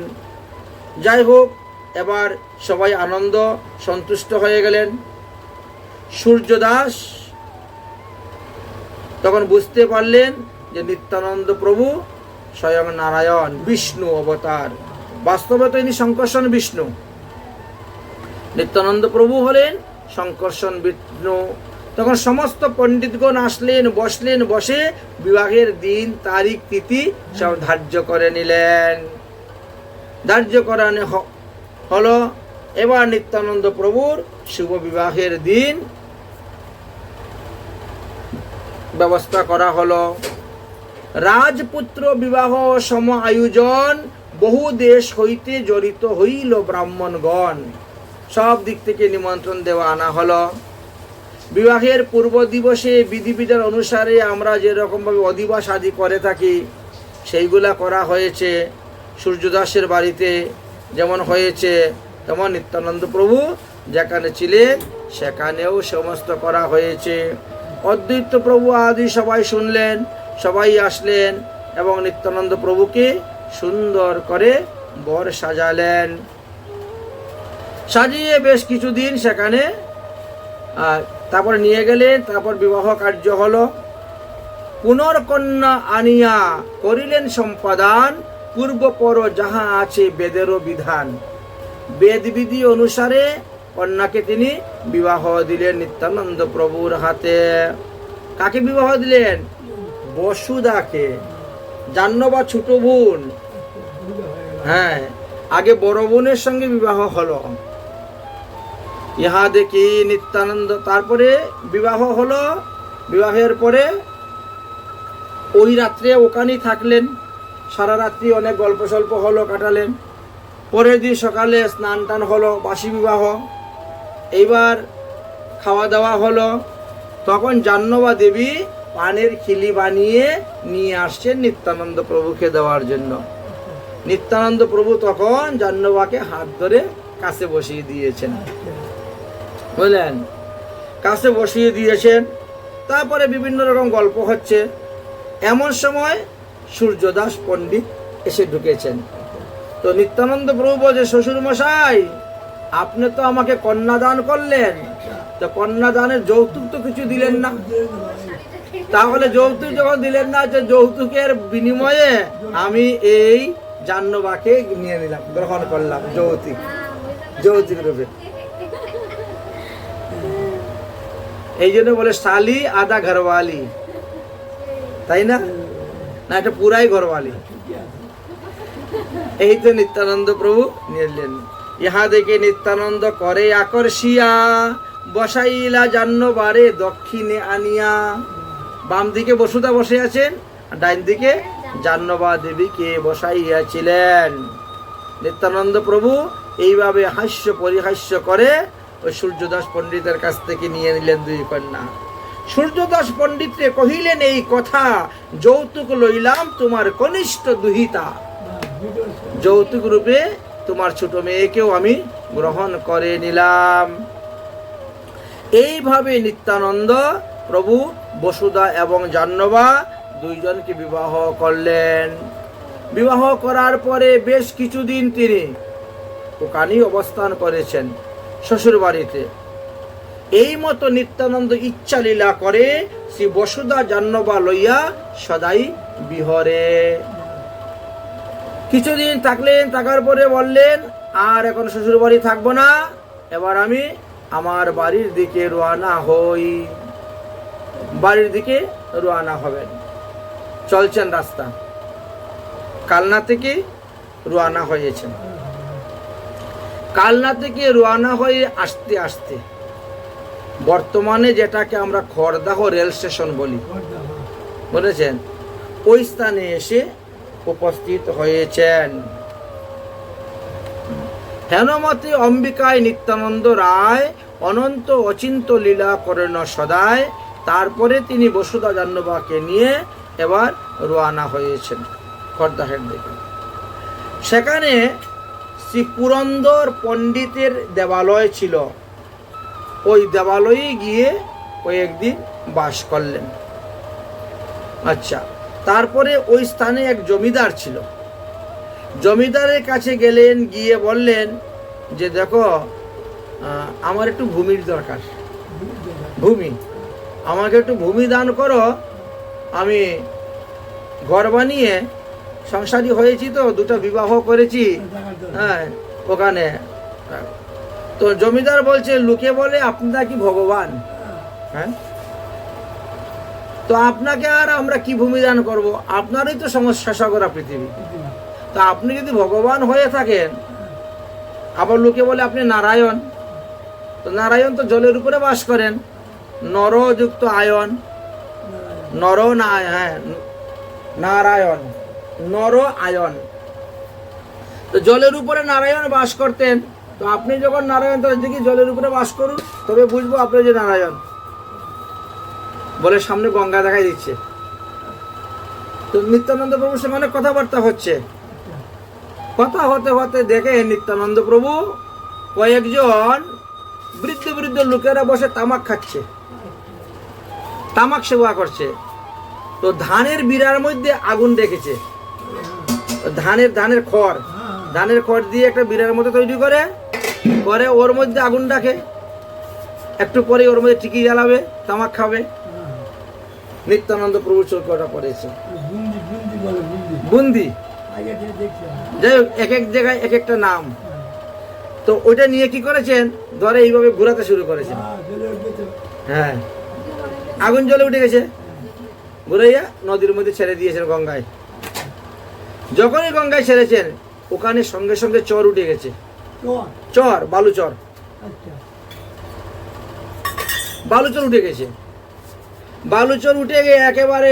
যাই হোক, এবার সবাই আনন্দ সন্তুষ্ট হয়ে গেলেন। সূর্যদাস তখন বুঝতে পারলেন যে নিত্যানন্দ প্রভু স্বয়ং নারায়ণ, বিষ্ণু অবতার। বাস্তবে তো ইনি শঙ্কর্ষণ বিষ্ণু। নিত্যানন্দ প্রভু হলেন শঙ্কর্ষণ বিষ্ণু। তখন সমস্ত পণ্ডিতগণ আসলেন, বসলেন, বসে বিবাহের দিন তারিখ তিথি সব ধার্য করে নিলেন। ধার্য করানো হলো। এবার নিত্যানন্দ প্রভুর শুভ বিবাহের দিন ব্যবস্থা করা হলো। রাজপুত্র বিবাহ সম আয়োজন, বহু দেশ হইতে জড়িত হইল ব্রাহ্মণগণ। সব দিক থেকে নিমন্ত্রণ দেওয়া আনা হলো। বিবাহের পূর্ব দিবসে বিধিবিধান অনুসারে আমরা যেরকম ভাবে অধিবাস আদি করে থাকি, সেইগুলা করা হয়েছে। সূর্যদাসের বাড়িতে যেমন হয়েছে, তেমন নিত্যানন্দ প্রভু যেখানে ছিলেন সেখানেও সমস্ত করা হয়েছে। অদ্বৈত প্রভু আদি সবাই শুনলেন, সবাই আসলেন এবং নিত্যানন্দ প্রভুকে সুন্দর করে বর সাজালেন। সাজিয়ে বেশ কিছুদিন সেখানে তারপর নিয়ে গেলেন। তারপর বিবাহ কার্য হলো। পুনর্কন্যা আনিয়া করিলেন সম্পাদান, পূর্বপর যাহা আছে বেদেরও বিধান। বেদবিধি অনুসারে কন্যাকে তিনি বিবাহ দিলেন নিত্যানন্দ প্রভুর হাতে। কাকে বিবাহ দিলেন? বসুদাকে, জাহ্নবা ছোট বোন। হ্যাঁ, আগে বড় বোনের সঙ্গে বিবাহ হলো। ইহা দেখি নিত্যানন্দ, তারপরে বিবাহ হলো। বিবাহের পরে ওই রাত্রে ওখানেই থাকলেন, সারা রাত্রি অনেক গল্প সল্প হলো, কাটালেন। পরের দিন সকালে স্নান টান হলো, বাসি বিবাহ। এইবার খাওয়া দাওয়া হলো। তখন জাহ্নবা দেবী পানের খিলি বানিয়ে নিয়ে আসছেন নিত্যানন্দ প্রভুকে দেওয়ার জন্য। নিত্যানন্দ প্রভু তখন জাহ্নবাকে হাত ধরে কাছে বসিয়ে দিয়েছেন, বুঝলেন, কাছে বসিয়ে দিয়েছেন। তারপরে বিভিন্ন রকম গল্প হচ্ছে। এমন সময় সূর্যদাস পণ্ডিত এসে ঢুকেছেন। তো নিত্যানন্দ প্রভু বলছে, শ্বশুর মশাই, আপনি তো আমাকে কন্যাদান করলেন, তো কন্যাদানের যৌতুক তো কিছু দিলেন না। তাহলে যৌতুক যখন দিলেন না, যে যৌতুকের বিনিময়ে আমি এই জাহ্নবাকে নিয়ে নিলাম, গ্রহণ করলাম যৌতুক, যৌতুক রূপে। এই জন্য বলে শালি আধা ঘরওয়ালি, তাই না? না, এটা পুরাই ঘরওয়ালি। এই তো নিত্যানন্দ প্রভু নিলেন। ইহা দেখে নিত্যানন্দ করে আকর্ষিয়া, বসাইলা জাহ্নবারে দক্ষিণে আনিয়া। বাম দিকে বসুদা বসে আছেন, আর ডাইন দিকে জাহ্নবা দেবীকে বসাইয়াছিলেন। নিত্যানন্দ প্রভু এইভাবে হাস্য পরিহাস্য করে ওই সূর্যদাস পণ্ডিতের কাছ থেকে নিয়ে নিলেন দুই কন্যা। সূর্যদাস পণ্ডিতে কহিলেন এই কথা, যৌতুক লইলাম তোমার কনিষ্ঠ দুহিতা। যৌতুক রূপে তোমার ছোট মেয়েকেও আমি গ্রহণ করে নিলাম। এইভাবে নিত্যানন্দ প্রভু বসুদা এবং জাহ্নবা দুইজনকে বিবাহ করলেন। বিবাহ করার পরে বেশ কিছুদিন তিনি ওখানেই অবস্থান করেছেন শ্বশুর বাড়িতে। এই মতো নিত্যানন্দ ইচ্ছা লীলা করে শ্রী বসুদা জাহ্নবা লইয়া সদাই বিহরে। কিছুদিন থাকলেন, থাকার পরে বললেন, আর এখন শ্বশুর বাড়ি থাকবো না, এবার আমি আমার বাড়ির দিকে রওনা হই। বাড়ির দিকে রওনা হবেন, চলছেন রাস্তা, কালনা থেকে রওনা হয়েছেন। কালনা থেকে রওনা হয়ে আসতে আসতে বর্তমানে যেটাকে আমরা খড়দাহ রেল স্টেশন বলি, বলেছেন, ওই স্থানে এসে উপস্থিত হয়েছেন। হেনমতে অম্বিকায় নিত্যানন্দ রায় অনন্ত অচিন্ত লীলা করেন সদায়। তারপরে তিনি বসুদা জাহ্নবাকে নিয়ে এবার রওনা হয়েছেন খড়দাহের দিকে। সেখানে শ্রী পুরন্দর পণ্ডিতের দেবালয় ছিল, ওই দেবালয়ে গিয়ে কয়েকদিন বাস করলেন। আচ্ছা, তারপরে ওই স্থানে এক জমিদার ছিল। জমিদারের কাছে গেলেন, গিয়ে বললেন যে দেখো, আমার একটু ভূমির দরকার, ভূমি, আমাকে একটু ভূমি দান করো। আমি ঘর বানিয়ে সংসারী হয়েছি, তো দুটো বিবাহ করেছি, হ্যাঁ, ওখানে। তো জমিদার বলছে, লোকে বলে আপনারা কি ভগবান, হ্যাঁ, তো আপনাকে আর আমরা কি ভূমি দান করব, আপনারই তো সমস্যা সাগরা পৃথিবী। তা আপনি যদি ভগবান হয়ে থাকেন, আবার লোকে বলে আপনি নারায়ণ, তো নারায়ণ তো জলের উপরে বাস করেন, নরযুক্ত আয়ন, নর না, হ্যাঁ, নারায়ণ, নর আয়ন, তো জলের উপরে নারায়ণ বাস করতেন। তো আপনি যখন নারায়ণ, তো দেখি জলের উপরে বাস করুন, তবে বুঝবো আপনি যে নারায়ণ। বলে সামনে গঙ্গা দেখাই দিচ্ছে। তো নিত্যানন্দ প্রভুর সঙ্গে অনেক কথাবার্তা হচ্ছে। কথা হতে হতে দেখে নিত্যানন্দ প্রভু কয়েকজন বৃদ্ধ বৃদ্ধ লোকেরা বসে তামাক খাচ্ছে, তামাক সেবা করছে। তো ধানের বিড়ার মধ্যে আগুন দেখেছে, ধানের খড় দিয়ে একটা বিড়ার মতো তৈরি করে ওর মধ্যে আগুন রাখে, একটু পরে ওর মধ্যে টিকি জ্বালাবে, তামাক খাবে। নিত্যানন্দ প্রভুর চোখে ওটা পড়েছে। বুন্দি বুন্দি বলে বুন্দি বুন্দি, আগে থেকে দেখছিলাম। যাই হোক, এক এক জায়গায় এক একটা নাম। তো ওইটা নিয়ে কি করেছেন, ধরে এইভাবে ঘোরাতে শুরু করেছেন। চলে উঠবে তো। হ্যাঁ, আগুন জ্বলে উঠে গেছে, ঘুরাইয়া নদীর মধ্যে ছেড়ে দিয়েছেন গঙ্গায়। যখনই গঙ্গায় ছেড়েছেন, ওখানে সঙ্গে সঙ্গে চর উঠে গেছে, চল, চর, বালুচর, আচ্ছা বালুচর উঠে গেছে। বালুচর উঠে গিয়ে একেবারে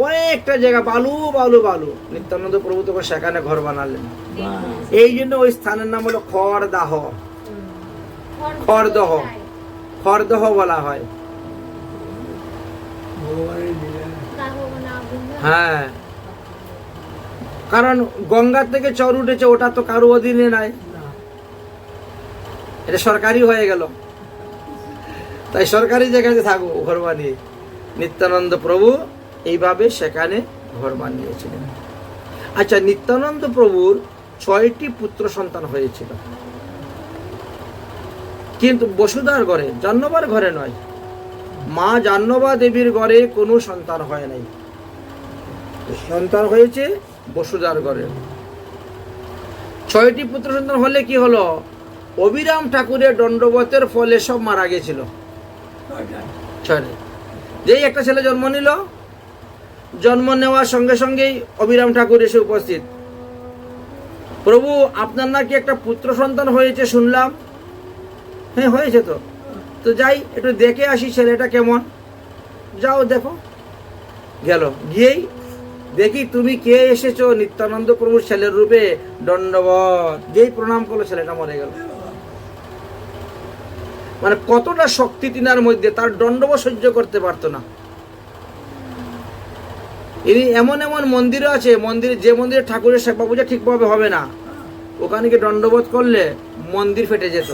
অনেকটা জায়গা বালু বালু বালু। নিত্যানন্দ প্রভু তখন সেখানে ঘর বানালেন। বাহ, এই জন্য ওই স্থানের নাম হলো খড়দাহ, খড়দহ, খড়দহ বলা হয়। ভগবানের লীলা। হ্যাঁ, কারণ গঙ্গার থেকে চর উঠেছে, ওটা তো কারো অধীনে নাই, না, এটা সরকারি হয়ে গেল। তাই সরকারি জায়গাতে থাকবো ঘর বানিয়ে। নিত্যানন্দ প্রভু এইভাবে সেখানে ঘর বানিয়েছিলেন। আচ্ছা, নিত্যানন্দ প্রভুর 6টি পুত্র সন্তান হয়েছিল, কিন্তু বসুধার ঘরে, জাহ্নবার ঘরে নয়। মা জাহ্নবা দেবীর ঘরে কোনো সন্তান হয় নাই, সন্তান হয়েছে বসুধার ঘরে। 6টি পুত্র সন্তান হলে কি হলো, অবিরাম ঠাকুরের দণ্ডবতের ফলে সব মারা গেছিল। ওটাই। 6টি, যেই একটা ছেলে জন্ম নিল, জন্ম নেওয়ার সঙ্গে সঙ্গেই অবিরাম ঠাকুর এসে উপস্থিত। প্রভু, আপনার নাকি একটা পুত্র সন্তান হয়েছে শুনলাম। হ্যাঁ, হয়েছে তো। তো যাই একটু দেখে আসি ছেলেটা কেমন। যাও দেখো। গেল, গিয়েই দেখি তুমি কে এসেছো, নিত্যানন্দ প্রভুর ছেলের রূপে, দণ্ডবত। যেই প্রণাম করলো, ছেলেটা মরে গেল। মানে কতটা শক্তি তিনার মধ্যে, তার দণ্ডবত সহ্য করতে পারতো না। ইনি এমন এমন মন্দিরও আছে, মন্দিরে যে মন্দিরে ঠাকুরের সেবা পূজা ঠিকভাবে হবে না, ওখানে কি দণ্ডবোধ করলে মন্দির ফেটে যেত,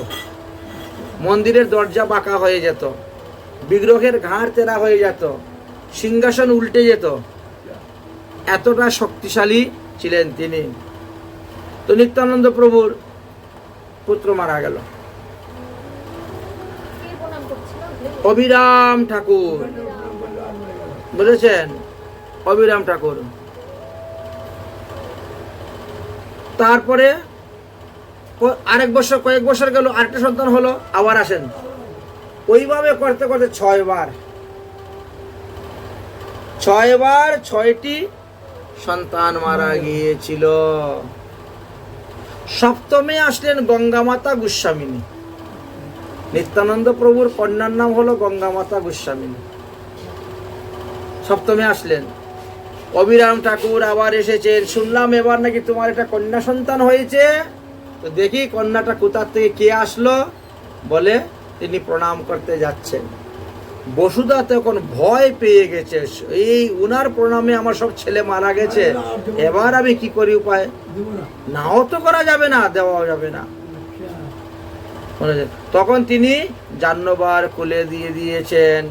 মন্দিরের দরজা বাঁকা হয়ে যেত, বিগ্রহের ঘাড় তেরা হয়ে যেত, সিংহাসন উল্টে যেত। এতটা শক্তিশালী ছিলেন তিনি। তো নিত্যানন্দ প্রভুর পুত্র মারা গেল। অবিরাম ঠাকুর, বুঝেছেন, অবিরাম ঠাকুর। তারপরে আরেক বছর, কয়েক বছর গেল, আরেকটা সন্তান হলো, আবার আসেন। ওইভাবে করতে করতে 6 বার, 6টি সন্তান মারা গিয়েছিল। সপ্তমে আসলেন গঙ্গা মাতা গোস্বামিনী। নিত্যানন্দ প্রভুর কন্যার নাম হলো গঙ্গা মাতা গোস্বামিনী। সপ্তমে আসলেন। অবিরাম ঠাকুর আবার এসেছেন, শুনলাম এবার নাকি তোমার একটা কন্যা সন্তান হয়েছে। তো দেখি কন্যাটা কোথা থেকে কে আসলো। বলে তিনি প্রণাম করতে যাচ্ছেন। বসুধা তখন ভয় পেয়ে গেছে, এই উনার প্রণামে আমার সব ছেলে মারা গেছে, এবার আমি কি করি, উপায় দিব না। নাও তো করা যাবে না, দেওয়াও যাবে না। আচ্ছা, তখন তিনি জাহ্নবার কোলে দিয়ে দিয়েছেন।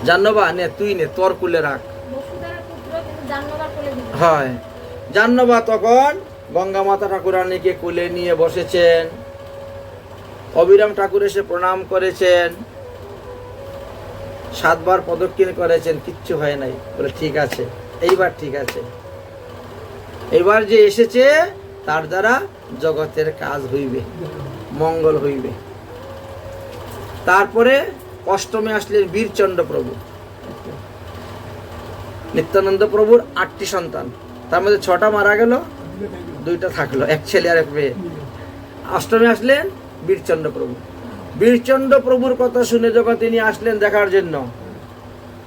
জাহ্নবা নে, তুই নে, তোর কোলে রাখ। হয়, জাহ্নবা তখন গঙ্গা মাতা ঠাকুরানীকে কোলে নিয়ে বসেছেন। অবিরাম ঠাকুর এসে প্রণাম করেছেন, 7 বার প্রদক্ষিণ করেছেন, কিচ্ছু হয় নাই। বলে ঠিক আছে, এইবার ঠিক আছে, এবার যে এসেছে তার দ্বারা জগতের কাজ হইবে, মঙ্গল হইবে। তারপরে অষ্টমে আসলেন বীরচন্দ্র প্রভু। নিত্যানন্দ প্রভুর 8টি সন্তান, তার মধ্যে 6টা মারা গেল, 2টা থাকলো, এক ছেলে আর এক মেয়ে। অষ্টমে আসলেন বীরচন্দ্র প্রভু। বীরচন্দ্র প্রভুর কথা শুনে যখন তিনি আসলেন দেখার জন্য,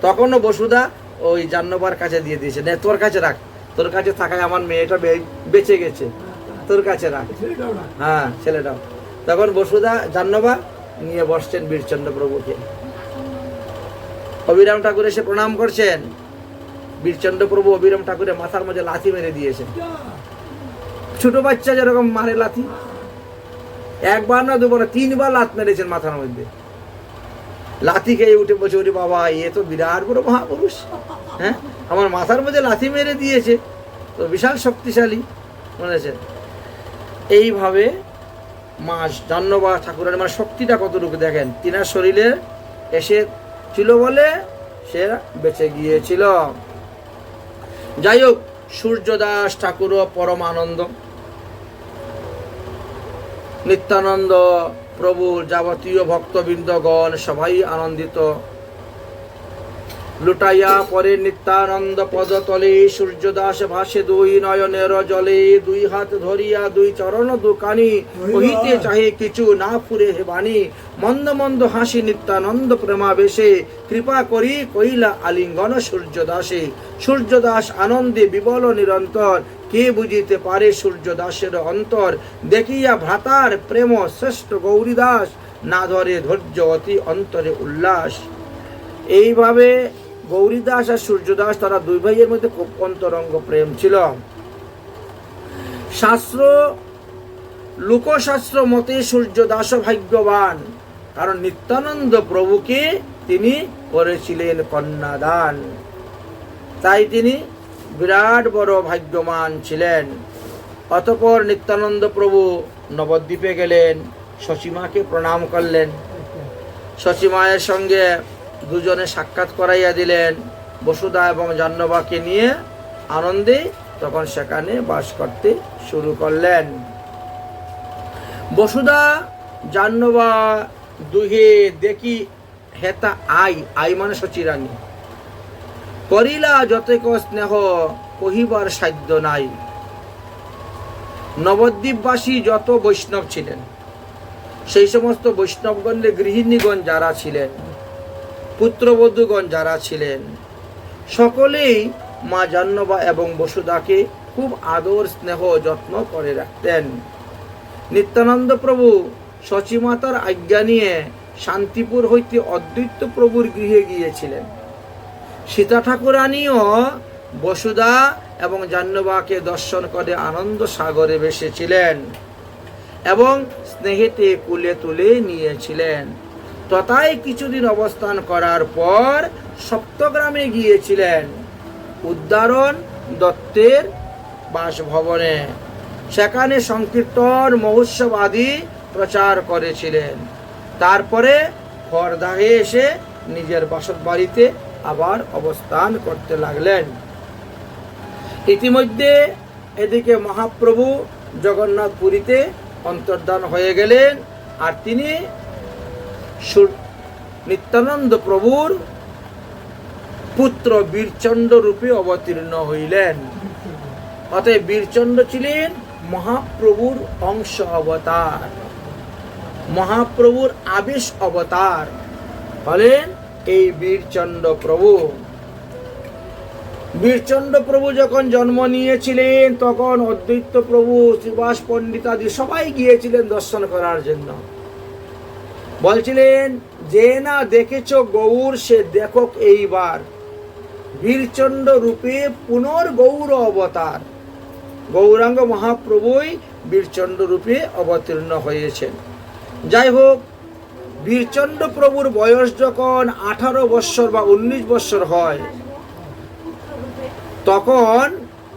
তখনও বসুধা ওই জাহ্নবার কাছে দিয়ে দিয়েছে, নে তোর কাছে রাখ, তোর কাছে থাকায় আমার মেয়েটা বেঁচে গেছে, তোর কাছে রাখ। ছেলেটাও না। হ্যাঁ, ছেলেটাও। তখন বসুধা জাহ্নবা নিয়ে বসছেন বীরচন্দ্র প্রভুকে। অবিরাম ঠাকুর এসে প্রণাম করছেন। বীরচন্দ্র প্রভু অবিরাম ঠাকুরের মাথার মধ্যে লাথি মেরে দিয়েছেন। ছোট বাচ্চা যেরকম মারে লাথি, 1 বার না 2 বার না 3 বার লাথ মেরেছেন মাথার মধ্যে। লাথি খেয়ে উঠে বসে, ওরে বাবা, এ তো বিরাট বড় মহাপুরুষ, হ্যাঁ, আমার মাথার মধ্যে লাথি মেরে দিয়েছে, তো বিশাল শক্তিশালী মনেছে। এইভাবে মা জাহ্নবা ঠাকুরের মানে শক্তিটা কতটুকু দেখেন। তিনার শরীরে এসে ছিল বলে সে বেঁচে গিয়েছিল। যাই হোক, সূর্যদাস ঠাকুরও পরম আনন্দ। নিত্যানন্দ প্রভুর যাবতীয় ভক্তবৃন্দগণ সবাই আনন্দিত। লুটাইয়া পরে নিত্যানন্দ পদতলে সূর্যদাস ভাসে দুই নয়নের জলে, দুই হাত ধরিয়া দুই চরণ দুকানি, কহিতে চাহে কিছু না ফুরে হে বাণী। মন্দ মন্দ হাসি নিত্যানন্দ প্রেমাবেশে, কৃপা করি কইলা আলিঙ্গন সূর্যদাসে। সূর্যদাস আনন্দে বিবল নিরন্তর, কে বুঝিতে পারে সূর্যদাসের অন্তর। দেখিয়া ভ্রাতার প্রেম শ্রেষ্ঠ গৌরীদাস, না ধরে ধৈর্য অতি অন্তরে উল্লাস। এইভাবে গৌরীদাস আর সূর্যদাস, তারা দুই ভাইয়ের মধ্যে খুব অন্তরঙ্গ প্রেম ছিল। শাস্ত্র, লোকশাস্ত্র মতে সূর্যদাস ভাগ্যবান, কারণ নিত্যানন্দ প্রভুকে তিনি করেছিলেন কন্যাদান, তাই তিনি বিরাট বড় ভাগ্যবান ছিলেন। অতঃপর নিত্যানন্দ প্রভু নবদ্বীপে গেলেন, শচীমাকে প্রণাম করলেন, শচীমায়ের সঙ্গে দুজনে সাক্ষাৎ করাইয়া দিলেন। বসুধা এবং জাহ্নবাকে নিয়ে আনন্দে তখন সেখানে বাস করতে শুরু করলেন। বসুধা জাহ্নবা দুহে দেখি হেতা আই মানে শচীরানী, করিলা যতেক স্নেহ কহিবার সাধ্য নাই। নবদ্বীপবাসী যত বৈষ্ণব ছিলেন, সেই সমস্ত বৈষ্ণবগণের গৃহিণীগণ যারা ছিলেন, পুত্রবধূগণ যারা ছিলেন, সকলেই মা জাহ্নবা এবং বসুধাকে খুব আদর স্নেহ যত্ন করে রাখতেন। নিত্যানন্দ প্রভু শচীমাতার আজ্ঞা নিয়ে শান্তিপুর হইতে অদ্বৈত প্রভুর গৃহে গিয়েছিলেন। সীতা ঠাকুরানীও বসুধা এবং জাহ্নবাকে দর্শন করে আনন্দ সাগরে ভেসেছিলেন এবং স্নেহেতে কুলে তুলে নিয়েছিলেন। তথায় কিছুদিন অবস্থান করার পর সপ্তগ্রামে গিয়েছিলেন উদ্ধারণ দত্তের বাসভবনে। সেখানে সংকীর্তন মহোৎসব আদি প্রচার করেছিলেন। তারপরে খড়দাহে এসে নিজের বসত বাড়িতে আবার অবস্থান করতে লাগলেন। ইতিমধ্যে এদিকে মহাপ্রভু জগন্নাথ পুরীতে অন্তর্ধান হয়ে গেলেন, আর তিনি নিত্যানন্দ প্রভুর পুত্র বীরচন্দ্র রূপে অবতীর্ণ হইলেন। অতএব বীরচন্দ্র ছিলেন মহাপ্রভুর অংশ অবতার, মহাপ্রভুর আবেশ অবতার হলেন এই বীরচন্দ্র প্রভু। বীরচন্দ্র প্রভু যখন জন্ম নিয়েছিলেন, তখন অদ্বৈত প্রভু, শ্রীবাস পণ্ডিত আদি সবাই গিয়েছিলেন দর্শন করার জন্য। বলছিলেন, যে না দেখেছ গৌর সে দেখক এইবার, বীরচন্দ্র রূপে পুনর্গৌর অবতার। গৌরাঙ্গ মহাপ্রভুই বীরচন্দ্র রূপে অবতীর্ণ হয়েছেন। যাই হোক, বীরচন্দ্র প্রভুর বয়স যখন 18 বৎসর বা 19 বৎসর হয়, তখন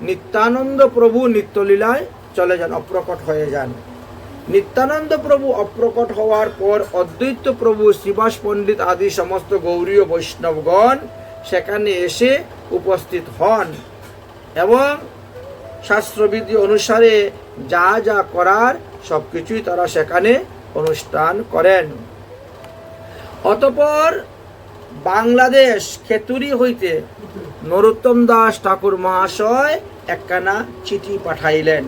নিত্যানন্দ প্রভু নিত্যলীলায় চলে যান, অপ্রকট হয়ে যান। নিত্যানন্দ প্রভু অপ্রকট হওয়ার পর অদ্বৈত প্রভু, শ্রীবাস পণ্ডিত আদি সমস্ত গৌরীয় বৈষ্ণবগণ সেখানে এসে উপস্থিত হন এবং শাস্ত্রবিধি অনুসারে যা যা করার সবকিছুই তারা সেখানে অনুষ্ঠান করেন। অতঃপর বাংলাদেশ খেতুরি হইতে নরোত্তম দাস ঠাকুর মহাশয় একখানা চিঠি পাঠাইলেন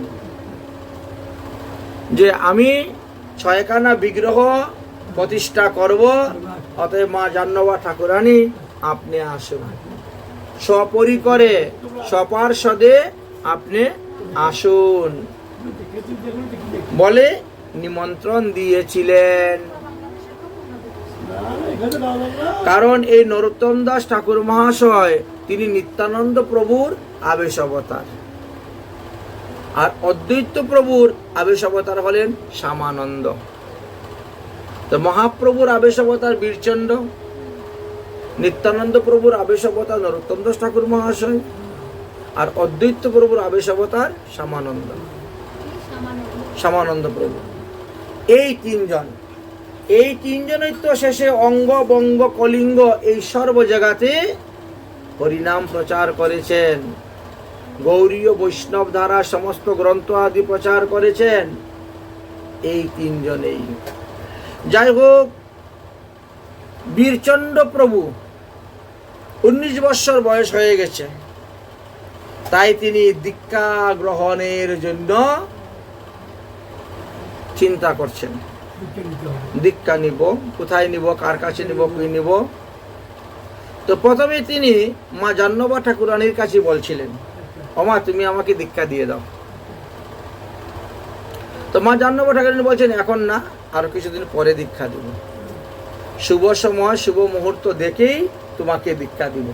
যে আমি 6খানা বিগ্রহ প্রতিষ্ঠা করব, অতএব মা জাহ্নবা ঠাকুরানী আপনি আসুন, সপরিকরে সপার্ষদে আপনি আসুন বলে নিমন্ত্রণ দিয়েছিলেন। কারণ এই নরোত্তম দাস ঠাকুর মহাশয় তিনি নিত্যানন্দ প্রভুর আবেশ অবতার, আর অদ্বৈত প্রভুর আবেশ অবতার হলেন শ্যামানন্দ। তো মহাপ্রভুর আবেশ অবতার বীরচন্দ্র, নিত্যানন্দ প্রভুর আবেশ অবতার নরোত্তম দাস ঠাকুর মহাশয়, আর অদ্বৈত প্রভুর আবেশ অবতার শ্যামানন্দ প্রভু। এই তিনজন, এই তিনজনই তো শেষে অঙ্গ বঙ্গ কলিঙ্গ এই সর্ব জায়গাতে হরিনাম প্রচার করেছেন, গৌরীয় বৈষ্ণব ধারা সমস্ত গ্রন্থ আদি প্রচার করেছেন এই তিনজনেই। যাই হোক, বীরচন্দ্র প্রভু 19 বৎসর বয়স হয়ে গেছে, তাই তিনি দীক্ষা গ্রহণের জন্য চিন্তা করছেন। দীক্ষা নিব, কোথায় নিব, কার কাছে নিব, কি নিব। তো প্রথমে তিনি মা জাহ্নবী ঠাকুরানীর কাছে বলছিলেন, ওমা তুমি আমাকে দীক্ষা দিয়ে দাও। তো মা জাহ্নবী ঠাকুরানী বলছেন, এখন না, আরো কিছুদিন পরে দীক্ষা দিব, শুভ সময় শুভ মুহূর্ত দেখেই তোমাকে দীক্ষা দিব।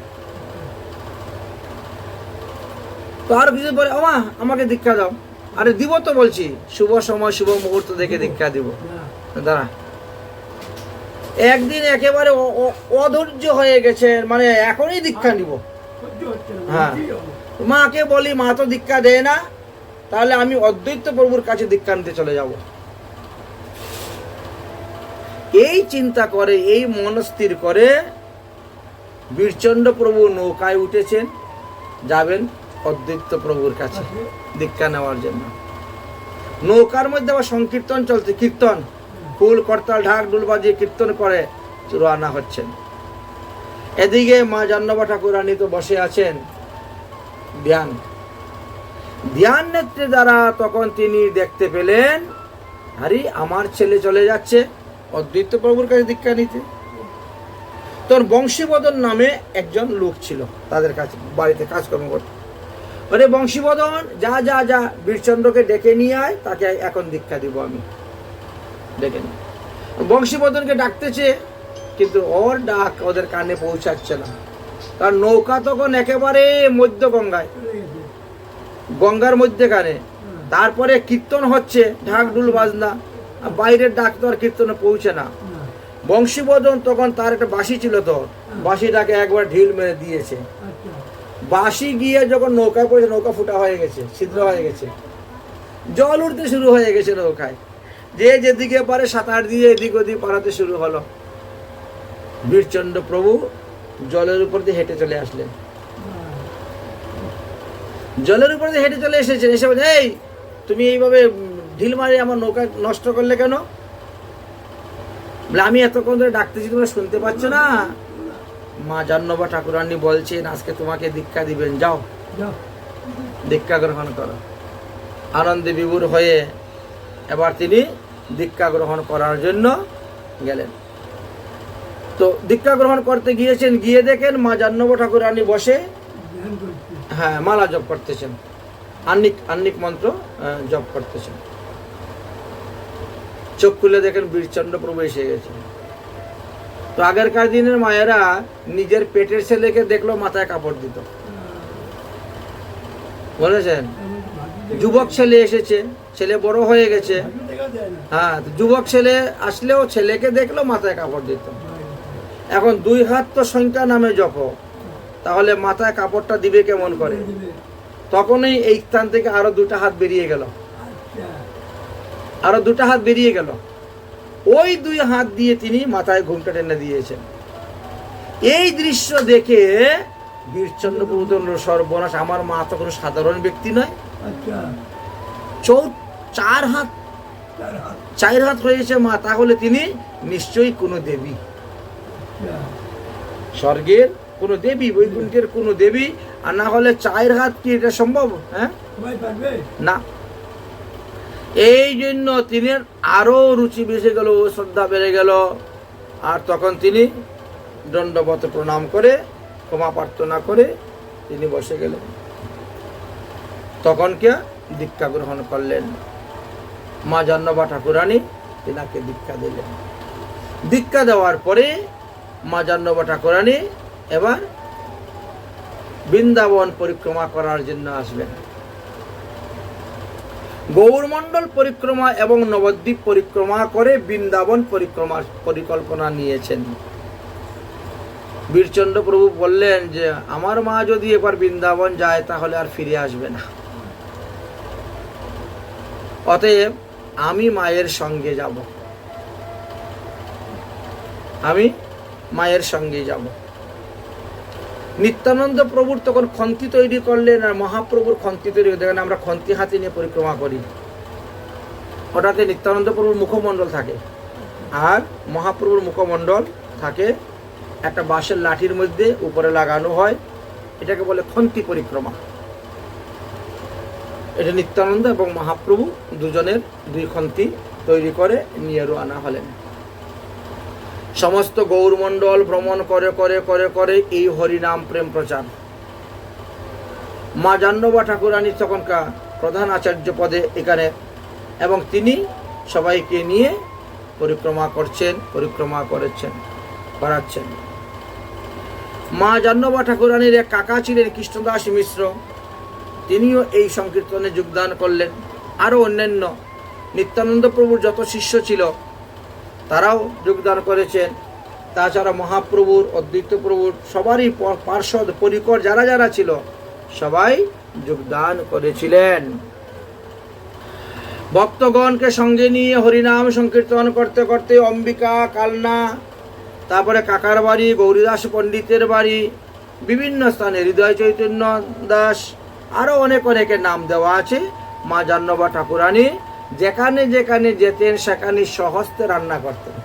তো আর কিছুদিন পরে, ওমা আমাকে দীক্ষা দাও। আরে দিব তো বলছি, শুভ সময় শুভ মুহূর্ত দেখে দীক্ষা দিব। দাঁড়া, একদিন একেবারে অধৈর্য হয়ে গেছে, মানে এখনই দীক্ষা নিব। হ্যাঁ, মাকে বলি, মা তো দীক্ষা দেয় না, তাহলে আমি অদ্বৈত প্রভুর কাছে দীক্ষা নিতে চলে যাব। এই চিন্তা করে, এই মনস্থির করে বীরচন্দ্র প্রভু নৌকায় উঠেছেন, যাবেন অদ্বৈত প্রভুর কাছে দীক্ষা নেওয়ার জন্য। নৌকার মধ্যে আবার সংকীর্তন চলছে, কীর্তন, ফুল করতাল ঢাক ডুল বাজিয়ে কীর্তন করে রওনা হচ্ছেন। এদিকে মা জাহ্নবী ঠাকুরানী তো বসে আছেন ধ্যান নেত্রে দ্বারা। তখন তিনি দেখতে পেলেন, আরে আমার ছেলে চলে যাচ্ছে অদ্বৈত প্রভুর কাছে দীক্ষা নিতে। তোর বংশীবদন নামে একজন লোক ছিল তাদের কাছে, বাড়িতে কাজকর্ম করতে। আরে বংশীবদন, যা যা যা বীরচন্দ্রকে ডেকে নিয়ে আয়, তাকে এখন দীক্ষা দিব আমি। ডেকে নিয়ে বংশীবদনকে ডাকতেছে, কিন্তু ওর ডাক ওদের কানে পৌঁছাচ্ছে না, কারণ নৌকা তখন একেবারে মধ্য গঙ্গায়, গঙ্গার মধ্যেখানে। তারপরে কীর্তন হচ্ছে, ঢাক ডুল বাজনা, বাইরের ডাক তো আর কীর্তনে পৌঁছে না। বংশীবদন তখন তার একটা বাঁশি ছিল, তো বাঁশিটাকে একবার ঢিল মেরে দিয়েছে। বাঁশি গিয়ে যখন নৌকায় পড়েছে, নৌকা ফুটা হয়ে গেছে, ছিদ্র হয়ে গেছে, জল উঠতে শুরু হয়ে গেছে নৌকায়। যে যেদিকে পারে সাঁতার দিয়ে এদিক ওদিক পাড়াতে শুরু হলো। বীরচন্দ্র প্রভু জলের উপর দিয়ে হেঁটে চলে আসলেন। জলের উপর দিয়ে হেঁটে চলে এসেছেন, এসে বলে, এই তুমি এইভাবে ঢিল মারে আমার নৌকা নষ্ট করলে কেন? বলে, আমি এতক্ষণ ধরে ডাকতেছি, তোমরা শুনতে পাচ্ছ না? মা জাহ্নবী ঠাকুরানী বলছেন আজকে তোমাকে দীক্ষা দিবেন, যাও দীক্ষা গ্রহণ করো। আনন্দে বিভোর হয়ে এবার তিনি দীক্ষা গ্রহণ করার জন্য গেলেন। তো দীক্ষা গ্রহণ করতে গিয়েছেন, গিয়ে দেখেন মা জাহ্নবী ঠাকুরানী বসে হ্যাঁ মালা জপ করতেছেন, আন্নিক মন্ত্র জপ করতেছেন। চোখ খুলে দেখেন বীরচন্দ্র প্রভু এসে গেছে। তো আগেরকার দিনের মায়েরা নিজের পেটের ছেলেকে দেখলো মাথায় কাপড় দিত, বলেছেন। যুবক ছেলে এসেছে, ছেলে বড় হয়ে গেছে, হ্যাঁ, যুবক ছেলে আসলেও ছেলেকে দেখলো মাথায় কাপড় দিত। এখন 2 হাত তো সংখ্যা নামে জপ, তাহলে মাথায় কাপড়টা দিবে কেমন করে? তখনই এই স্থান থেকে আরো 2টা হাত বেরিয়ে গেল, আরো 2টা হাত বেরিয়ে গেল। ওই 2 হাত দিয়ে তিনি মাথায় ঘুমটা টেনে দিয়েছেন। এই দৃশ্য দেখে বীরচন্দ্র প্রভু তো সর্বনাশ, আমার মা তো কোনো সাধারণ ব্যক্তি নয়, 4 হাত হয়েছে মা, তাহলে তিনি নিশ্চয়ই কোনো দেবী, স্বর্গের কোনো দেবী, বৈকুণ্ঠের কোনো দেবী। আর না হলে 4 হাত কি এটা সম্ভব? হ্যাঁ, না। এই জন্য তিনি আরো রুচি বেড়ে গেল, শ্রদ্ধা বেড়ে গেল। আর তখন তিনি দণ্ডবত প্রণাম করে ক্ষমা প্রার্থনা করে তিনি বসে গেলেন। তখন কে দীক্ষা গ্রহণ করলেন। মা জাহ্নবী ঠাকুরানী তিনাকে দীক্ষা দিলেন। দীক্ষা দেওয়ার পরে মা জাহ্নবী ঠাকুরানী এবার বৃন্দাবন পরিক্রমা করার জন্য আসবেন। গৌরমণ্ডল পরিক্রমা এবং নবদ্বীপ পরিক্রমা করে বৃন্দাবন পরিক্রমার পরিকল্পনা নিয়েছেন। বীরচন্দ্র প্রভু বললেন যে আমার মা যদি এবার বৃন্দাবন যায় তাহলে আর ফিরে আসবে না, অতএব আমি মায়ের সঙ্গে যাব। আমি মায়ের সঙ্গে যাব। নিত্যানন্দ প্রভুর তখন খন্তি তৈরি করলেন, আর মহাপ্রভুর খন্তি তৈরি করে, দেখেন আমরা খন্তি হাতে নিয়ে পরিক্রমা করি, ওটাতে নিত্যানন্দ প্রভুর মুখমণ্ডল থাকে আর মহাপ্রভুর মুখমণ্ডল থাকে একটা বাঁশের লাঠির মধ্যে উপরে লাগানো হয়, এটাকে বলে খন্তি পরিক্রমা। এটা নিত্যানন্দ এবং মহাপ্রভু দুজনের দুই খন্তি তৈরি করে নিয়ে রওনা হলেন। সমস্ত গৌরমণ্ডল ভ্রমণ করে করে করে করে এই হরিনাম প্রেম প্রচার। মা জাহ্নবী ঠাকুরানী তখনকার প্রধান আচার্য পদে এখানে, এবং তিনি সবাইকে নিয়ে পরিক্রমা করাচ্ছেন। মা জাহ্নবী ঠাকুরানীর এক কাকা ছিলেন কৃষ্ণদাস মিশ্র, তিনিও এই সংকীর্তনে যোগদান করলেন। আরও অন্যান্য নিত্যানন্দ প্রভুর যত শিষ্য ছিল তারাও যোগদান করেছেন। তাছাড়া মহাপ্রভুর, অদ্বৈত প্রভুর সবারই পার্ষদ পরিকর যারা যারা ছিল সবাই যোগদান করেছিলেন। ভক্তগণকে সঙ্গে নিয়ে হরিনাম সংকীর্তন করতে করতে অম্বিকা, কালনা, তারপরে কাকার বাড়ি, গৌরীদাস পণ্ডিতের বাড়ি, বিভিন্ন স্থানে হৃদয় চৈতন্য দাস, আরও অনেকের নাম দেওয়া আছে। মা জাহ্নবী ঠাকুরানী যেখানে যেখানে যেতেন সেখানে স্বহস্তে রান্না করতেন,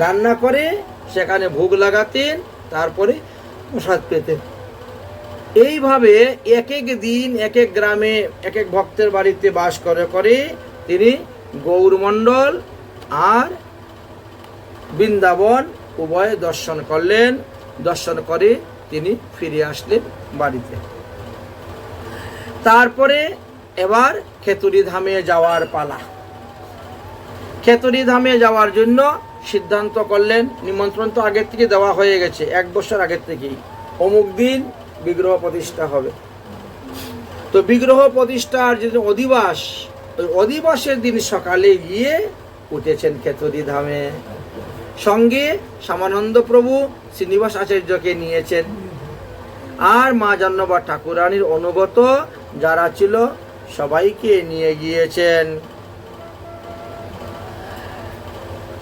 রান্না করে সেখানে ভোগ লাগাতেন, তারপরে প্রসাদ পেতেন। এইভাবে এক এক দিন এক এক গ্রামে এক এক ভক্তের বাড়িতে বাস করে করে তিনি গৌরমণ্ডল আর বৃন্দাবন উভয় দর্শন করলেন। দর্শন করে তিনি ফিরে আসলেন বাড়িতে। তারপরে এবার খেতুরি ধামে যাওয়ার পালা। খেতুরি ধামে যাওয়ার জন্য সিদ্ধান্ত করলেন, নিমন্ত্রণ তো আগের থেকে দেওয়া হয়ে গেছে, 1 বছর আগের থেকেই, অমুক দিন বিগ্রহ প্রতিষ্ঠা হবে। তো বিগ্রহ প্রতিষ্ঠার যে অধিবাস, ওই অধিবাসের দিন সকালে গিয়ে উঠেছেন খেতুরি ধামে। সঙ্গে শ্যামানন্দ প্রভু শ্রীনিবাস আচার্যকে নিয়েছেন, আর মা জাহ্নবী ঠাকুরানীর অনুগত যারা ছিল সবাইকে নিয়ে গিয়েছেন।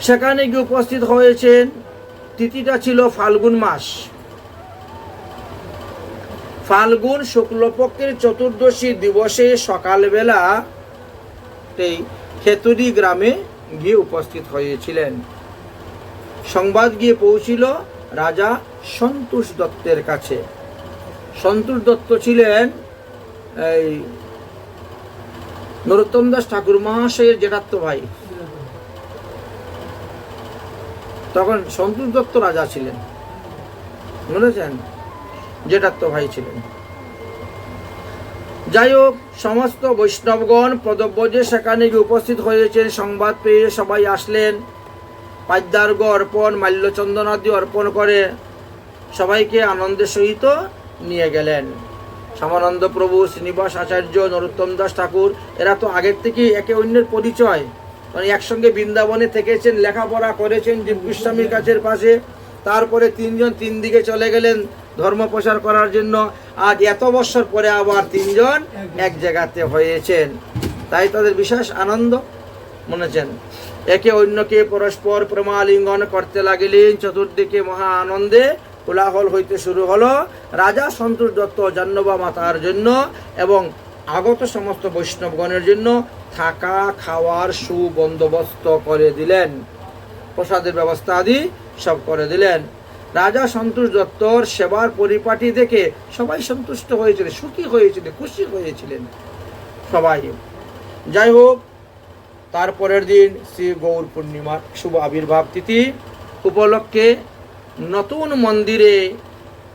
সেখানে গিয়ে উপস্থিত হয়েছেন। তিথিটা ছিল ফাল্গুন মাস, ফাল্গুন শুক্লপক্ষের চতুর্দশী দিবসে সকালবেলা খেতুরি গ্রামে গিয়ে উপস্থিত হয়েছিলেন। সংবাদ গিয়ে পৌঁছিল রাজা সন্তোষ দত্তের কাছে। সন্তোষ দত্ত ছিলেন এই নরোত্তম দাস ঠাকুর মহাশয়ের জ্যেঠাতো ভাই। তখন সন্তোষ দত্ত রাজা ছিলেন, বুঝেছেন, জ্যেঠাতো ভাই ছিলেন। যাই হোক, সমস্ত বৈষ্ণবগণ পদব্রজে সেখানে গিয়ে উপস্থিত হয়েছেন। সংবাদ পেয়ে সবাই আসলেন, পাদ্যার্ঘ অর্পণ, মাল্যচন্দনাদি অর্পণ করে সবাইকে আনন্দের সহিত নিয়ে গেলেন। শ্যামানন্দ প্রভু, শ্রীনিবাস আচার্য, নরোত্তম দাস ঠাকুর, এরা তো আগের থেকেই একে অন্যের পরিচয়, মানে একসঙ্গে বৃন্দাবনে থেকেছেন, লেখাপড়া করেছেন গোস্বামীর কাছের পাশে। তারপরে 3 জন 3 দিকে চলে গেলেন ধর্ম প্রচার করার জন্য। আজ এত বছর পরে আবার 3 জন এক জায়গাতে হয়েছেন, তাই তাদের বিশেষ আনন্দ মনেছেন। একে অন্যকে পরস্পর প্রেমালিঙ্গন করতে লাগিলেন। চতুর্দিকে মহা আনন্দে কোলাহল হইতে শুরু হলো। রাজা সন্তোষ দত্ত জাহ্নবী মাতার জন্য এবং আগত সমস্ত বৈষ্ণবগণের জন্য থাকা খাওয়ার সুবন্দোবস্ত করে দিলেন, প্রসাদের ব্যবস্থা আদি সব করে দিলেন। রাজা সন্তোষ দত্তর সেবার পরিপাটি দেখে সবাই সন্তুষ্ট হয়েছিলেন, সুখী হয়েছিলেন, খুশি হয়েছিলেন সবাই। যাই হোক, তারপরের দিন শ্রী গৌর পূর্ণিমার শুভ আবির্ভাব তিথি উপলক্ষে নতুন মন্দিরে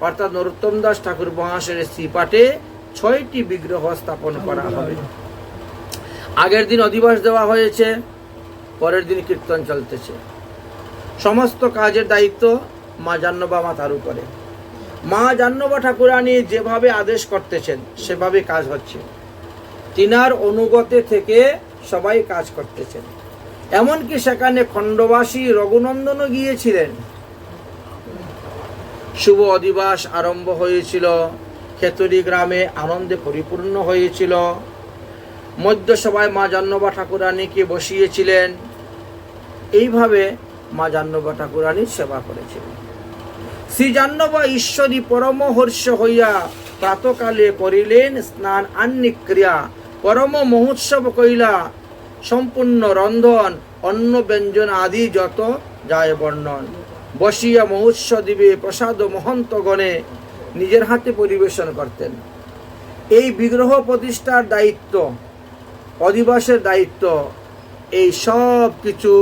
অর্থাৎ নরোত্তম দাস ঠাকুর মহাশয়ের শ্রীপাঠে 6টি বিগ্রহ স্থাপন করা হবে। আগের দিন অধিবাস দেওয়া হয়েছে, পরের দিন কীর্তন চলতেছে। সমস্ত কাজের দায়িত্ব মা জাহ্নবী মাতার উপরে। মা জাহ্নবী ঠাকুরানী যেভাবে আদেশ করতেছেন সেভাবে কাজ হচ্ছে। তিনার অনুগতে থেকে সবাই কাজ করতেছেন। এমনকি সেখানে খণ্ডবাসী রঘুনন্দনও গিয়েছিলেন। শুভ অধিবাস আরম্ভ হয়েছিল। খেতুরি গ্রামে আনন্দে পরিপূর্ণ হয়েছিল। মধ্যসভায় মা জাহ্নবী ঠাকুরানীকে বসিয়েছিলেন। এইভাবে মা জাহ্নবী ঠাকুরানীর সেবা করেছিলেন। শ্রী জাহ্নবী ঈশ্বরী পরমহর্ষ হইয়া প্রাতকালে করিলেন স্নান আহ্নিক ক্রিয়া, পরম মহোৎসব কইলা সম্পূর্ণ রন্ধন, অন্ন ব্যঞ্জন আদি যত যায় বর্ণন। বসিয়া মহোৎসব দিবে প্রসাদ মহন্তগণে নিজের হাতে পরিবেশন করতেন। এই বিগ্রহ প্রতিষ্ঠার দায়িত্ব, অধিবাসের দায়িত্ব, এই সব কিছু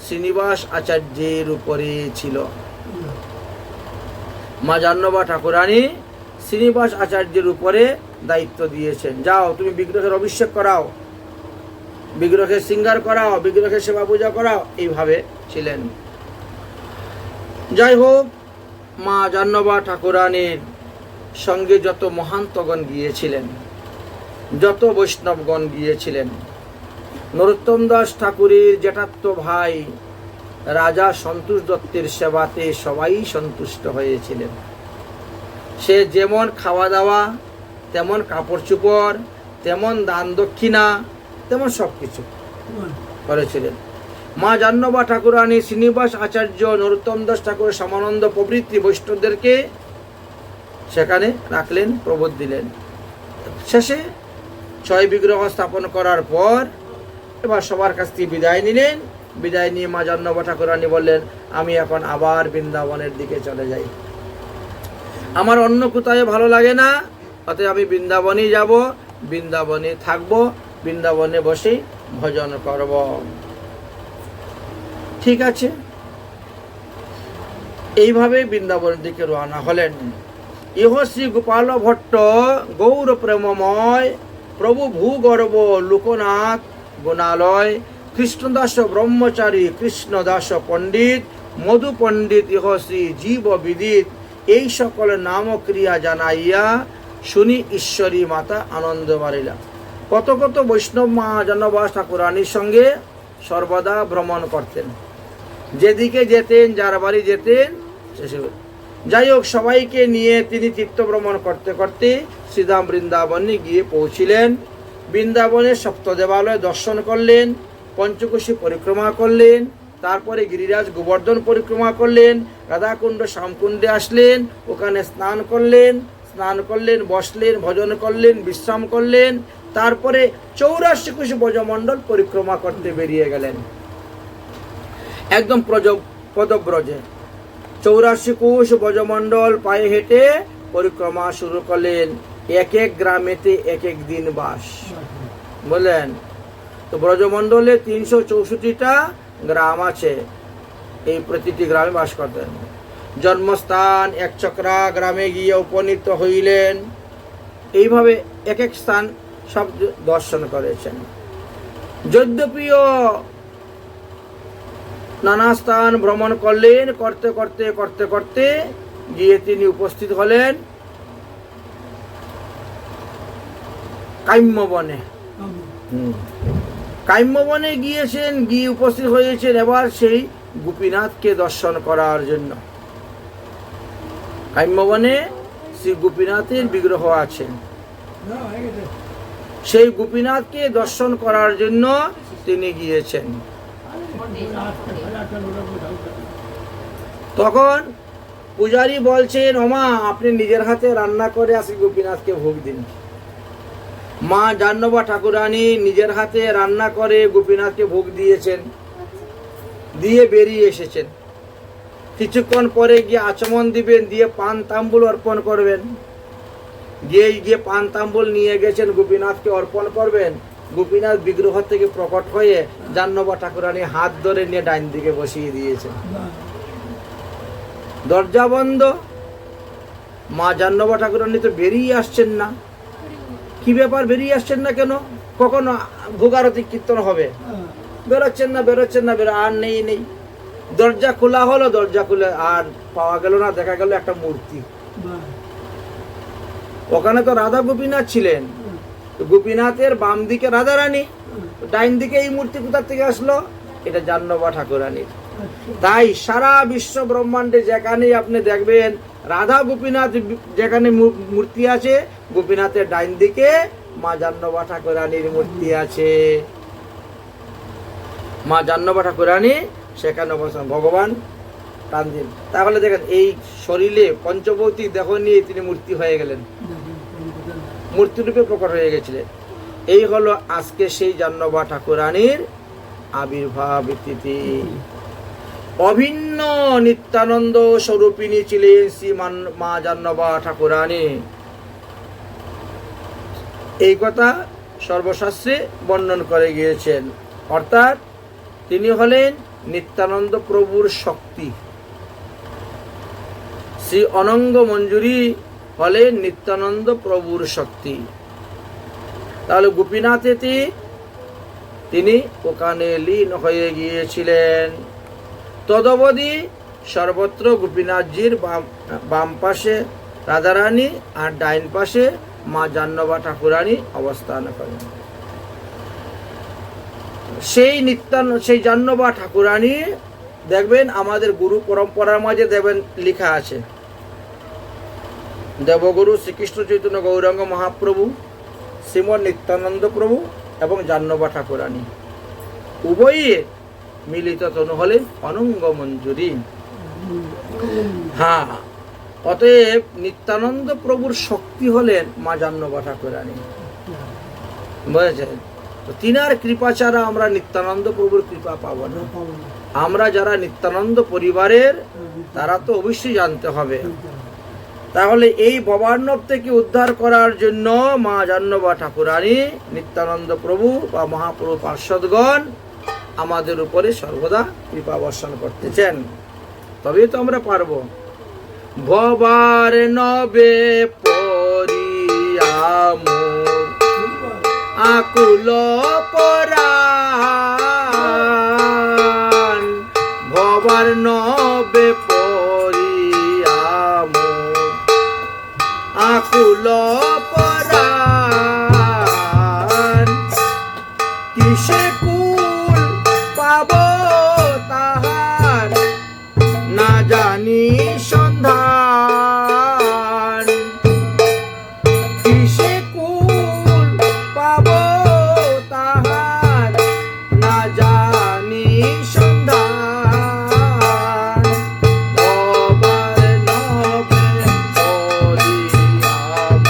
শ্রীনিবাস আচার্যের উপরে ছিল। মা জাহ্নবী ঠাকুরানী শ্রীনিবাস আচার্যের উপরে দায়িত্ব দিয়েছেন, যাও তুমি বিগ্রহের অভিষেক করাও, বিগ্রহের শৃঙ্গার করাও, বিগ্রহের সেবা পূজা করাও, এইভাবে ছিলেন। যাই হোক, মা জাহ্নবী ঠাকুরানীর সঙ্গে যত মহান্তগণ গিয়েছিলেন, যত বৈষ্ণবগণ গিয়েছিলেন, নরোত্তম দাস ঠাকুরের জ্যাঠাতো ভাই রাজা সন্তোষ দত্তের সেবাতে সবাই সন্তুষ্ট হয়েছিলেন। সে যেমন খাওয়া দাওয়া, তেমন কাপড় চোপড়, তেমন দান দক্ষিণা, তেমন সব কিছু করেছিলেন। মা জাহ্নবী ঠাকুরানী শ্রীনিবাস আচার্য, নরোত্তম দাস ঠাকুর, শ্যামানন্দ প্রভৃতি বৈষ্ণবদেরকে সেখানে রাখলেন, প্রবোধ দিলেন। শেষে 6 বিগ্রহ স্থাপন করার পর এবার সবার কাছ থেকে বিদায় নিলেন। বিদায় নিয়ে মা জাহ্নবী ঠাকুরানী বললেন, আমি এখন আবার বৃন্দাবনের দিকে চলে যাই, আমার অন্য কোথায় ভালো লাগে না, অতএব আমি বৃন্দাবনেই যাব, বৃন্দাবনে থাকব, বৃন্দাবনে বসে ভজন করব। ঠিক আছে, এইভাবে বৃন্দাবনের দিকে রওনা হলেন। ইহ শ্রী গোপাল ভট্ট গৌর প্রেমময়, প্রভু ভূগর্ভ লোকনাথ গুণালয়, কৃষ্ণদাস ব্রহ্মচারী, কৃষ্ণদাস পণ্ডিত, মধু পণ্ডিত, ইহ শ্রী জীব বিদিত, এই সকল নাম ক্রিয়া জানাইয়া শুনি ঈশ্বরী মাতা আনন্দ বাড়িলা। কত কত বৈষ্ণব মা জাহ্নবী ঠাকুরানীর সঙ্গে সর্বদা ভ্রমণ করতেন, যেদিকে যেতেন, যার বাড়ি যেতেন, যাই হোক সবাইকে নিয়ে তিনি তীর্থ ভ্রমণ করতে করতে শ্রীধাম বৃন্দাবনে গিয়ে পৌঁছিলেন। বৃন্দাবনের সপ্ত দেবালয় দর্শন করলেন, পঞ্চকোশী পরিক্রমা করলেন, তারপরে গিরিরাজ গোবর্ধন পরিক্রমা করলেন, রাধাকুণ্ড শ্যামকুণ্ডে আসলেন, ওখানে স্নান করলেন, বসলেন, ভজন করলেন, বিশ্রাম করলেন, তারপরে 84 কোশ ব্রজমণ্ডল পরিক্রমা করতে বেরিয়ে গেলেন। একদম পদব্রজে 84 কোশ ব্রজমণ্ডল পায়ে হেঁটে পরিক্রমা শুরু করলেন। এক এক গ্রামেতে এক এক দিন বাস, বললেন তো ব্রজমণ্ডলে 364টা গ্রাম আছে, এই প্রতিটি গ্রামে বাস করতেন। জন্মস্থান একচক্রা গ্রামে গিয়ে উপনীত হইলেন। এইভাবে এক এক স্থান সব দর্শন করেছেন। যদ্যপিও নানা স্থান ভ্রমণ করলেন, করতে করতে করতে করতে গিয়ে তিনি উপস্থিত হলেন কাম্যবনে। কাম্যবনে গিয়েছেন, গিয়ে উপস্থিত হয়েছেন এবার সেই গোপীনাথকে দর্শন করার জন্য। কাম্যবনে শ্রী গোপীনাথের বিগ্রহ আছে, সেই গোপীনাথকে দর্শন করার জন্য তিনি গিয়েছেন। তখন পূজারী বলছেন, ওমা আপনি নিজের হাতে রান্না করে আসি গোপীনাথকে ভোগ দিন। মা জাহ্নবী ঠাকুরানী নিজের হাতে রান্না করে গোপীনাথকে ভোগ দিয়েছেন, দিয়ে বেরিয়ে এসেছেন। কিছুক্ষণ পরে গিয়ে আচমন দিবেন, দিয়ে পান তাম্বুল অর্পণ করবেন। গিয়ে পান তাম্বুল নিয়ে গেছেন, গোপীনাথকে অর্পণ করবেন। গোপীনাথ বিগ্রহ থেকে প্রকট হয়ে জাহ্নবী ঠাকুরানী হাত ধরে নিয়ে ডাইন দিকে বসিয়ে দিয়েছেন। দরজা বন্ধ, মা জাহ্নবী ঠাকুরানী তো বেরিয়ে আসছেন না। কি ব্যাপার, বেরিয়ে আসছেন না কেন? কখনো ভোগারতি কীর্তন হবে, বেরোচ্ছেন না, আর নেই। দরজা খোলা হলো, দরজা খুলে আর পাওয়া গেল না, দেখা গেল একটা মূর্তি। ওখানে তো রাধা গোপীনাথ ছিলেন, গোপীনাথের বাম দিকে রাধা রানী, ডাইন দিকে এই মূর্তি কোথা থেকে আসলো? এটা জাহ্নবী ঠাকুরানীর। তাই সারা বিশ্ব ব্রহ্মাণ্ডে যেখানে আপনি দেখবেন রাধা গোপীনাথ যেখানে মূর্তি আছে, গোপীনাথের ডাইন দিকে মা জাহ্নবী ঠাকুরানীর মূর্তি আছে। মা জাহ্নবী ঠাকুরানী সেখানে অবস্থান ভগবান টান দিন। তাহলে দেখেন এই শরীরে পঞ্চভৌতিক দেহ নিয়ে তিনি মূর্তি হয়ে গেলেন, মূর্তিরূপে প্রকট হয়ে গেছিলেন। এই হলো আজকে সেই জাহ্নবী ঠাকুরানীর আবির্ভাব তিথি। অভিন্ন নিত্যানন্দ স্বরূপিণী ছিলেন শ্রী মা জাহ্নবী ঠাকুরানী। এই কথা সর্বশাস্ত্রে বর্ণন করে গিয়েছেন। অর্থাৎ তিনি হলেন নিত্যানন্দ প্রভুর শক্তি। শ্রী অনঙ্গ মঞ্জুরি হলেন নিত্যানন্দ প্রভুর শক্তি। তাহলে গোপীনাথেতে তিনি ওখানে লীন হয়ে গিয়েছিলেন। তদবধি সর্বত্র গোপীনাথজির বাম পাশে রাধারানী আর ডাইন পাশে মা জাহ্নবী ঠাকুরানী অবস্থান করেন। সেই জাহ্নবী ঠাকুরানী দেখবেন আমাদের গুরু পরম্পরার মাঝে দেখবেন লেখা আছে, দেবগুরু শ্রীকৃষ্ণ চৈতন্য গৌরাঙ্গ মহাপ্রভু, শ্রীমৎ নিত্যানন্দ প্রভু এবং জাহ্নবী ঠাকুরানী উভয়ে মিলিত তনু হলেন অনঙ্গ মঞ্জুরি। হ্যাঁ, অতএব নিত্যানন্দ প্রভুর শক্তি হলেন মা জাহ্নবী ঠাকুরানী। বুঝেছেন? তো তিনার কৃপা ছাড়া আমরা নিত্যানন্দ প্রভুর কৃপা পাবো না। আমরা যারা নিত্যানন্দ পরিবারের তারা তো অবশ্যই জানতে হবে। তাহলে এই ভবার্ণব থেকে উদ্ধার করার জন্য মা জাহ্নবী ঠাকুরানী, নিত্যানন্দ প্রভু বা মহাপ্রভু পার্ষদগণ আমাদের উপরে সর্বদা কৃপা বর্ষণ করতেছেন, তবেই তো আমরা পারবো। ভবার নবে পরিয়াম আকুল পরাণ, ভবার নবে পরিয়াম আকুল পরাণ, কিসে কুল পাব তাহার না জানি সন্ধান, কিসে কুল পাব তাহার না জানি সন্ধান, ভবার নবে পরিয়াম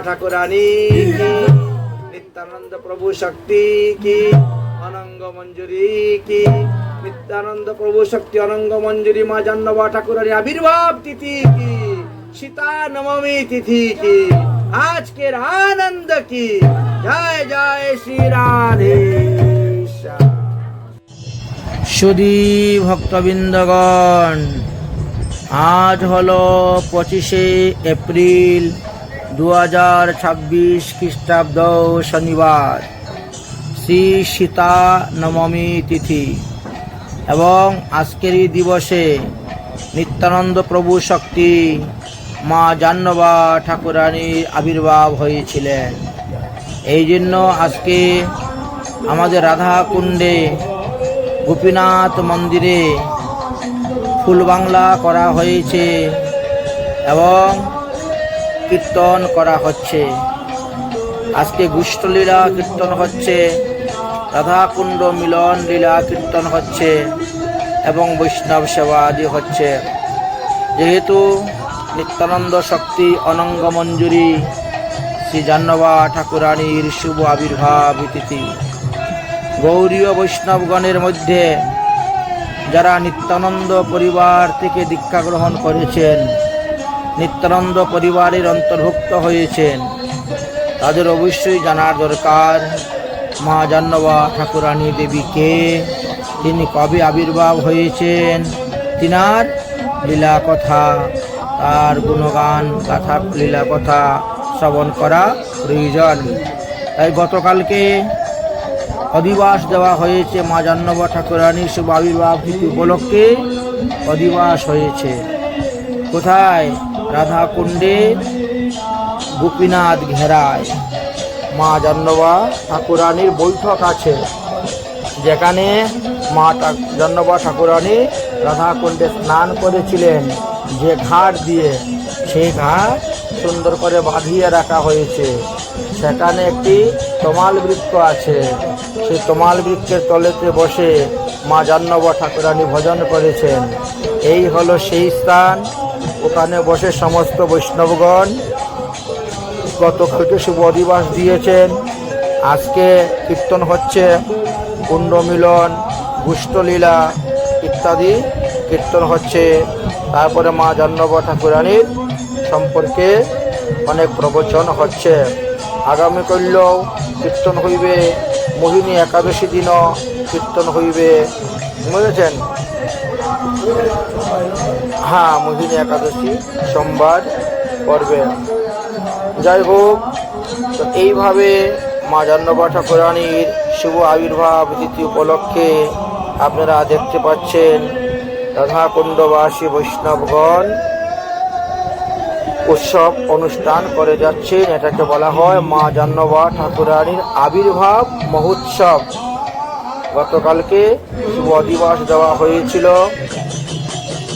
ঠাকুরানী কি, নিত্যানন্দ প্রভু শক্তি কি, অনঙ্গ মঞ্জুরি কি, নিত্যানন্দ প্রভু শক্তি অনঙ্গ মঞ্জুরি মা জাহ্নবা ঠাকুরানী আবির্ভাব তিথি কি, সীতা নবমী তিথি কি, আজকের আনন্দ কি। জয় জয় শ্রী রাধে। সুধী ভক্তবৃন্দগণ, আজ হলো 25শে এপ্রিল 2026 খ্রিস্টাব্দ শনিবার, শ্রী সীতা নবমী তিথি। এবং আজকের এই দিবসে নিত্যানন্দ প্রভু শক্তি মা জাহ্নবা ঠাকুরানীর আবির্ভাব হয়েছিলেন। এই জন্য আজকে আমাদের রাধা কুণ্ডে গোপীনাথ মন্দিরে ফুল বাংলা করা হয়েছে এবং কীর্তন করা হচ্ছে। আজকে গুষ্ঠলীলা কীর্তন হচ্ছে, রাধাকুণ্ড মিলন লীলা কীর্তন হচ্ছে এবং বৈষ্ণব সেবা আদি হচ্ছে। যেহেতু নিত্যানন্দ শক্তি অনঙ্গ মঞ্জুরি শ্রী জাহ্নবা ঠাকুরানীর শুভ আবির্ভাব তিথি, গৌরীয় বৈষ্ণবগণের মধ্যে যারা নিত্যানন্দ পরিবার থেকে দীক্ষা গ্রহণ করেছেন, নিত্যানন্দ পরিবারের অন্তর্ভুক্ত হয়েছেন, তাদের অবশ্যই জানার দরকার মা জাহ্নবা ঠাকুরানী দেবীকে, তিনি কবে আবির্ভাব হয়েছেন, তিনার লীলা কথা, তার গুণগান গাথা লীলা কথা শ্রবণ করা প্রয়োজন। তাই গতকালকে অধিবাস দেওয়া হয়েছে মা জাহ্নবা ঠাকুরানীর শুভ আবির্ভাব তিথি উপলক্ষে অধিবাস হয়েছে। কোথায়? রাধাকুণ্ডে গোপীনাথ ঘেরায় মা জাহ্নবা ঠাকুরানীর বৈঠক আছে, যেখানে মা জাহ্নবা ঠাকুরানী রাধাকুণ্ডে স্নান করেছিলেন। যে ঘাট দিয়ে, সেই ঘাট সুন্দর করে বাঁধিয়ে রাখা হয়েছে। সেখানে একটি তমাল বৃক্ষ আছে, সেই তমাল বৃক্ষের তলেতে বসে মা জাহ্নবা ঠাকুরানী ভজন করেছেন। এই হলো সেই স্থান। ওখানে বসে সমস্ত বৈষ্ণবগণ গতকালকে শুভ অধিবাস দিয়েছেন। আজকে কীর্তন হচ্ছে, কুণ্ড মিলন, গুষ্ঠলীলা ইত্যাদি কীর্তন হচ্ছে। তারপরে মা জাহ্নবা ঠাকুরানীর সম্পর্কে অনেক প্রবচন হচ্ছে। আগামীকালও কীর্তন হইবে, মোহিনী একাদশী দিনও কীর্তন হইবে, বুঝেছেন? হ্যাঁ, মোহিনী একাদশী সোমবার পড়বে। যাই হোক, তো এইভাবে মা জাহ্নবা ঠাকুরানীর শুভ আবির্ভাব তিথি উপলক্ষে আপনারা দেখতে পাচ্ছেন রাধাকুণ্ডবাসী বৈষ্ণবগণ উৎসব অনুষ্ঠান করে যাচ্ছেন। এটাকে বলা হয় মা জাহ্নবা ঠাকুরানীর আবির্ভাব মহোৎসব। গতকালকে শুভ অধিবাস দেওয়া হয়েছিল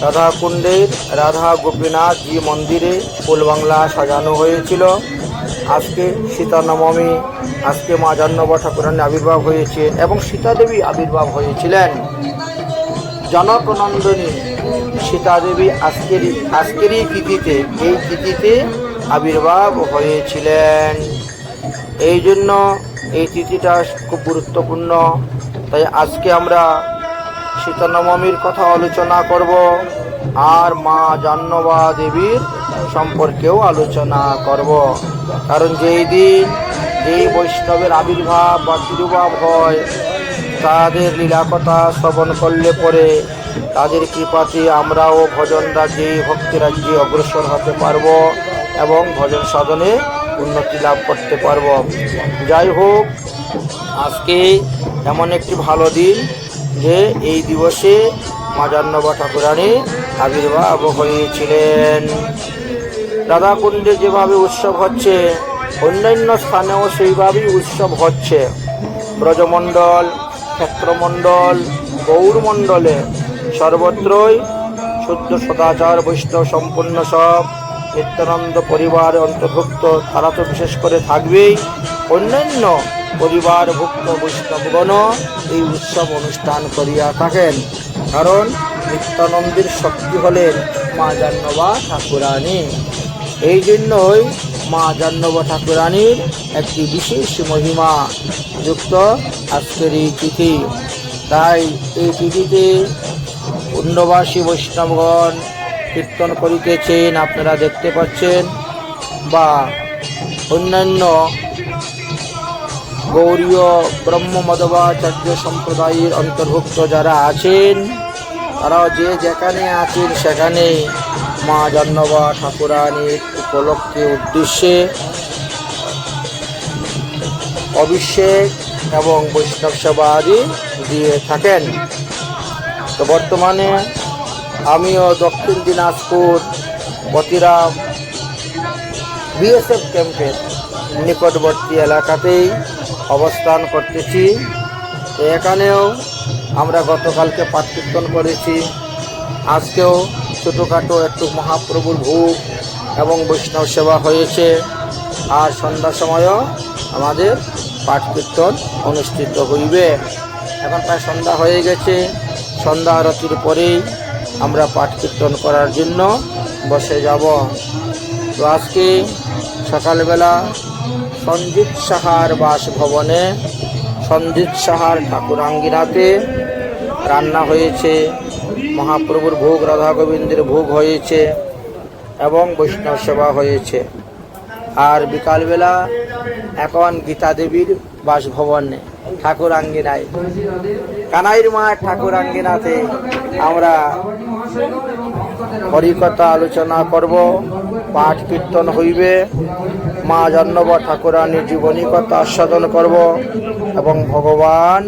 রাধাকুণ্ডের রাধা গোপীনাথ জি মন্দিরে, ফুল বাংলা সাজানো হয়েছিল। আজকে সীতা নবমী, আজকে মা জাহ্নবা ঠাকুরানীর আবির্ভাব হয়েছে এবং সীতা দেবী আবির্ভাব হয়েছিলেন। জনকনন্দিনী সীতা দেবী আজকেরই তিথিতে, এই তিথিতে আবির্ভাব হয়েছিলেন। এই জন্য এই তিথিটা খুব গুরুত্বপূর্ণ। তাই আজকে আমরা সীতা নবমীর কথা আলোচনা করব, আর মা জাহ্নবা দেবীর সম্পর্কেও আলোচনা করব। কারণ যেই দিন যেই বৈষ্ণবের আবির্ভাব বা তিরুভাব হয়, তাদের লীলা কথা শ্রবণ করলে পরে তাদের কৃপাতে আমরাও ভজন রাজ্যে, ভক্তি রাজ্যে অগ্রসর হতে পারব এবং ভজন সাধনে উন্নতি লাভ করতে পারব। যাই হোক, আজকে এমন একটি ভালো দিন যে এই দিবসে মা জাহ্নবা ঠাকুরানী আবির্ভাব হয়েছিলেন। রাধাকুণ্ডে যেভাবে উৎসব হচ্ছে, অন্যান্য স্থানেও সেইভাবেই উৎসব হচ্ছে। ব্রজমণ্ডল, ক্ষেত্রমণ্ডল, গৌরমণ্ডলে সর্বত্রই শুদ্ধ সদাচার বৈষ্ণব সম্পন্ন সব নিত্যানন্দ পরিবার অন্তর্ভুক্ত, তারা তো বিশেষ করে থাকবেই। অন্যান্য পরিবারভুক্ত বৈষ্ণবগণ এই উৎসব অনুষ্ঠান করিয়া থাকেন। কারণ নিত্যানন্দের শক্তি হলেন মা জাহ্নবা ঠাকুরানী। এই জন্যই মা জাহ্নব ঠাকুরানীর একটি বিশেষ মহিমা যুক্ত আজকের এই তিথি। তাই এই তিথিতে পুণ্যবাসী বৈষ্ণবগণ কীর্তন করিতেছেন, আপনারা দেখতে পাচ্ছেন, বা অন্যান্য গৌরীয় ব্রহ্ম মধ্বাচার্য সম্প্রদায়ের অন্তর্ভুক্ত যারা আছেন, তারা যে যেখানে আছেন সেখানে মা জাহ্নব ঠাকুরানীর উপলক্ষে উদ্দেশ্যে অভিষেক এবং বৈষ্ণব সেবা আদি দিয়ে থাকেন। তো বর্তমানে আমিও দক্ষিণ দিনাজপুর বতিরাম বিএসএফ ক্যাম্পের নিকটবর্তী এলাকাতেই অবস্থান করতেছি। তো এখানেও আমরা গতকালকে পাঠ কীর্তন করেছি, আজকেও ছোটোখাটো একটু মহাপ্রভুর ভোগ এবং বৈষ্ণব সেবা হয়েছে, আর সন্ধ্যার সময়ও আমাদের পাঠ কীর্তন অনুষ্ঠিত হইবে। এখন প্রায় সন্ধ্যা হয়ে গেছে, সন্ধ্যা আরতির পরেই আমরা পাঠ কীর্তন করার জন্য বসে যাব। তো আজকে সকালবেলা সঞ্জিত সাহার বাসভবনে সঞ্জিত সাহার ঠাকুরাঙ্গিনাতে রান্না হয়েছে, মহাপ্রভুর ভোগ, রাধা গোবিন্দের ভোগ হয়েছে এবং বৈষ্ণব সেবা হয়েছে। আর বিকালবেলা এখন গীতা দেবীর বাসভবনে ঠাকুরাঙ্গিনায়, কানাইর মা ঠাকুরাঙ্গিনাতে আমরা হরিকথা আলোচনা করব, পাঠ কীর্তন হইবে, মা জাহ্নব ঠাকুরানীর জীবনী কথা আস্বাদন করব এবং ভগবান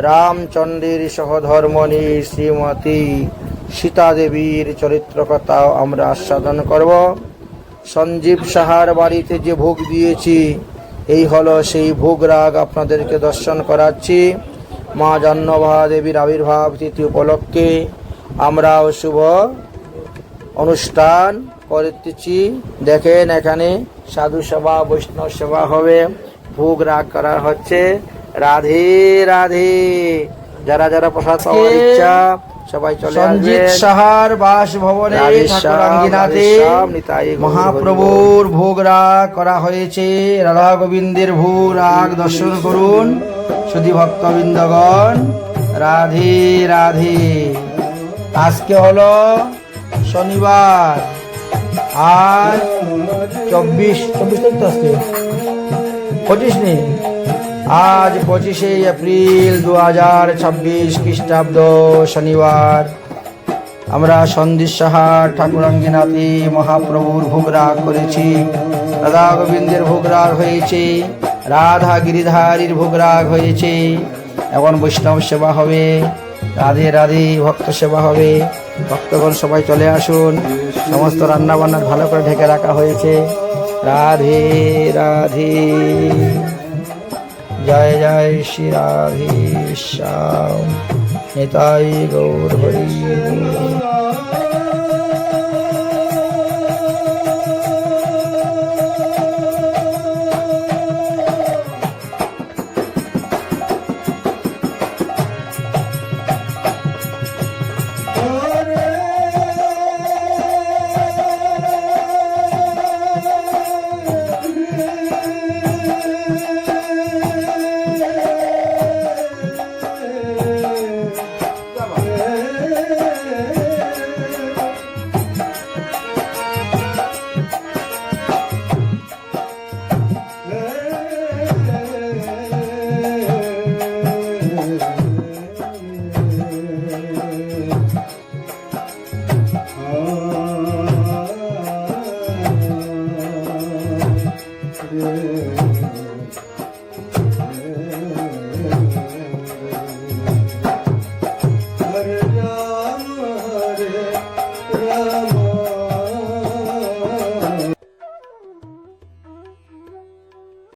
রামচন্দ্রের সহধর্মণী শ্রীমতী সীতা দেবীর চরিত্র কথাও আমরা আস্বাদন করব। সঞ্জীব সাহার বাড়িতে যে ভোগ দিয়েছি, এই হলো সেই ভোগ রাগ আপনাদেরকে দর্শন করাচ্ছি। মা জাহ্নবা দেবীর আবির্ভাব তিথি উপলক্ষে আমরাও শুভ অনুষ্ঠান করতেছি। দেখেন এখানে সাধু সেবা, বৈষ্ণব সেবা হবে, ভোগ রাগ করা হচ্ছে। রাধে রাধে। যারা যারা প্রসাদ পাওয়ার ইচ্ছা সবাই চলে আসবেন। সঞ্জিত সাহার বাসভবনে ঠাকুরাঙ্গিনাতে মহাপ্রভুর ভোগ রাগ করা হয়েছে। রাধা গোবিন্দের ভোগ রাগ দর্শন করুন সুধী ভক্তবৃন্দগণ। রাধে রাধে। আজকে হলো শনিবার, আজ 24 তারিখ তো আজকে 25 নেই, আজ 25শে এপ্রিল 2026 খ্রিস্টাব্দ শনিবার। আমরা সঞ্জিত সাহার ঠাকুরাঙ্গিনাতে মহাপ্রভুর ভোগ রাগ করেছি। রাধা গোবিন্দের ভোগ রাগ হয়েছে, রাধা গিরিধারীর ভোগ রাগ হয়েছে, এখন বৈষ্ণব সেবা হবে। রাধে রাধে। ভক্ত সেবা হবে। ভক্তগণ সবাই চলে আসুন। সমস্ত রান্না বান্না ভালো করে ঢেকে রাখা হয়েছে। রাধে রাধে। জয় জয় শ্রী রাধে শ্যাম। নিতাই গৌর হরি।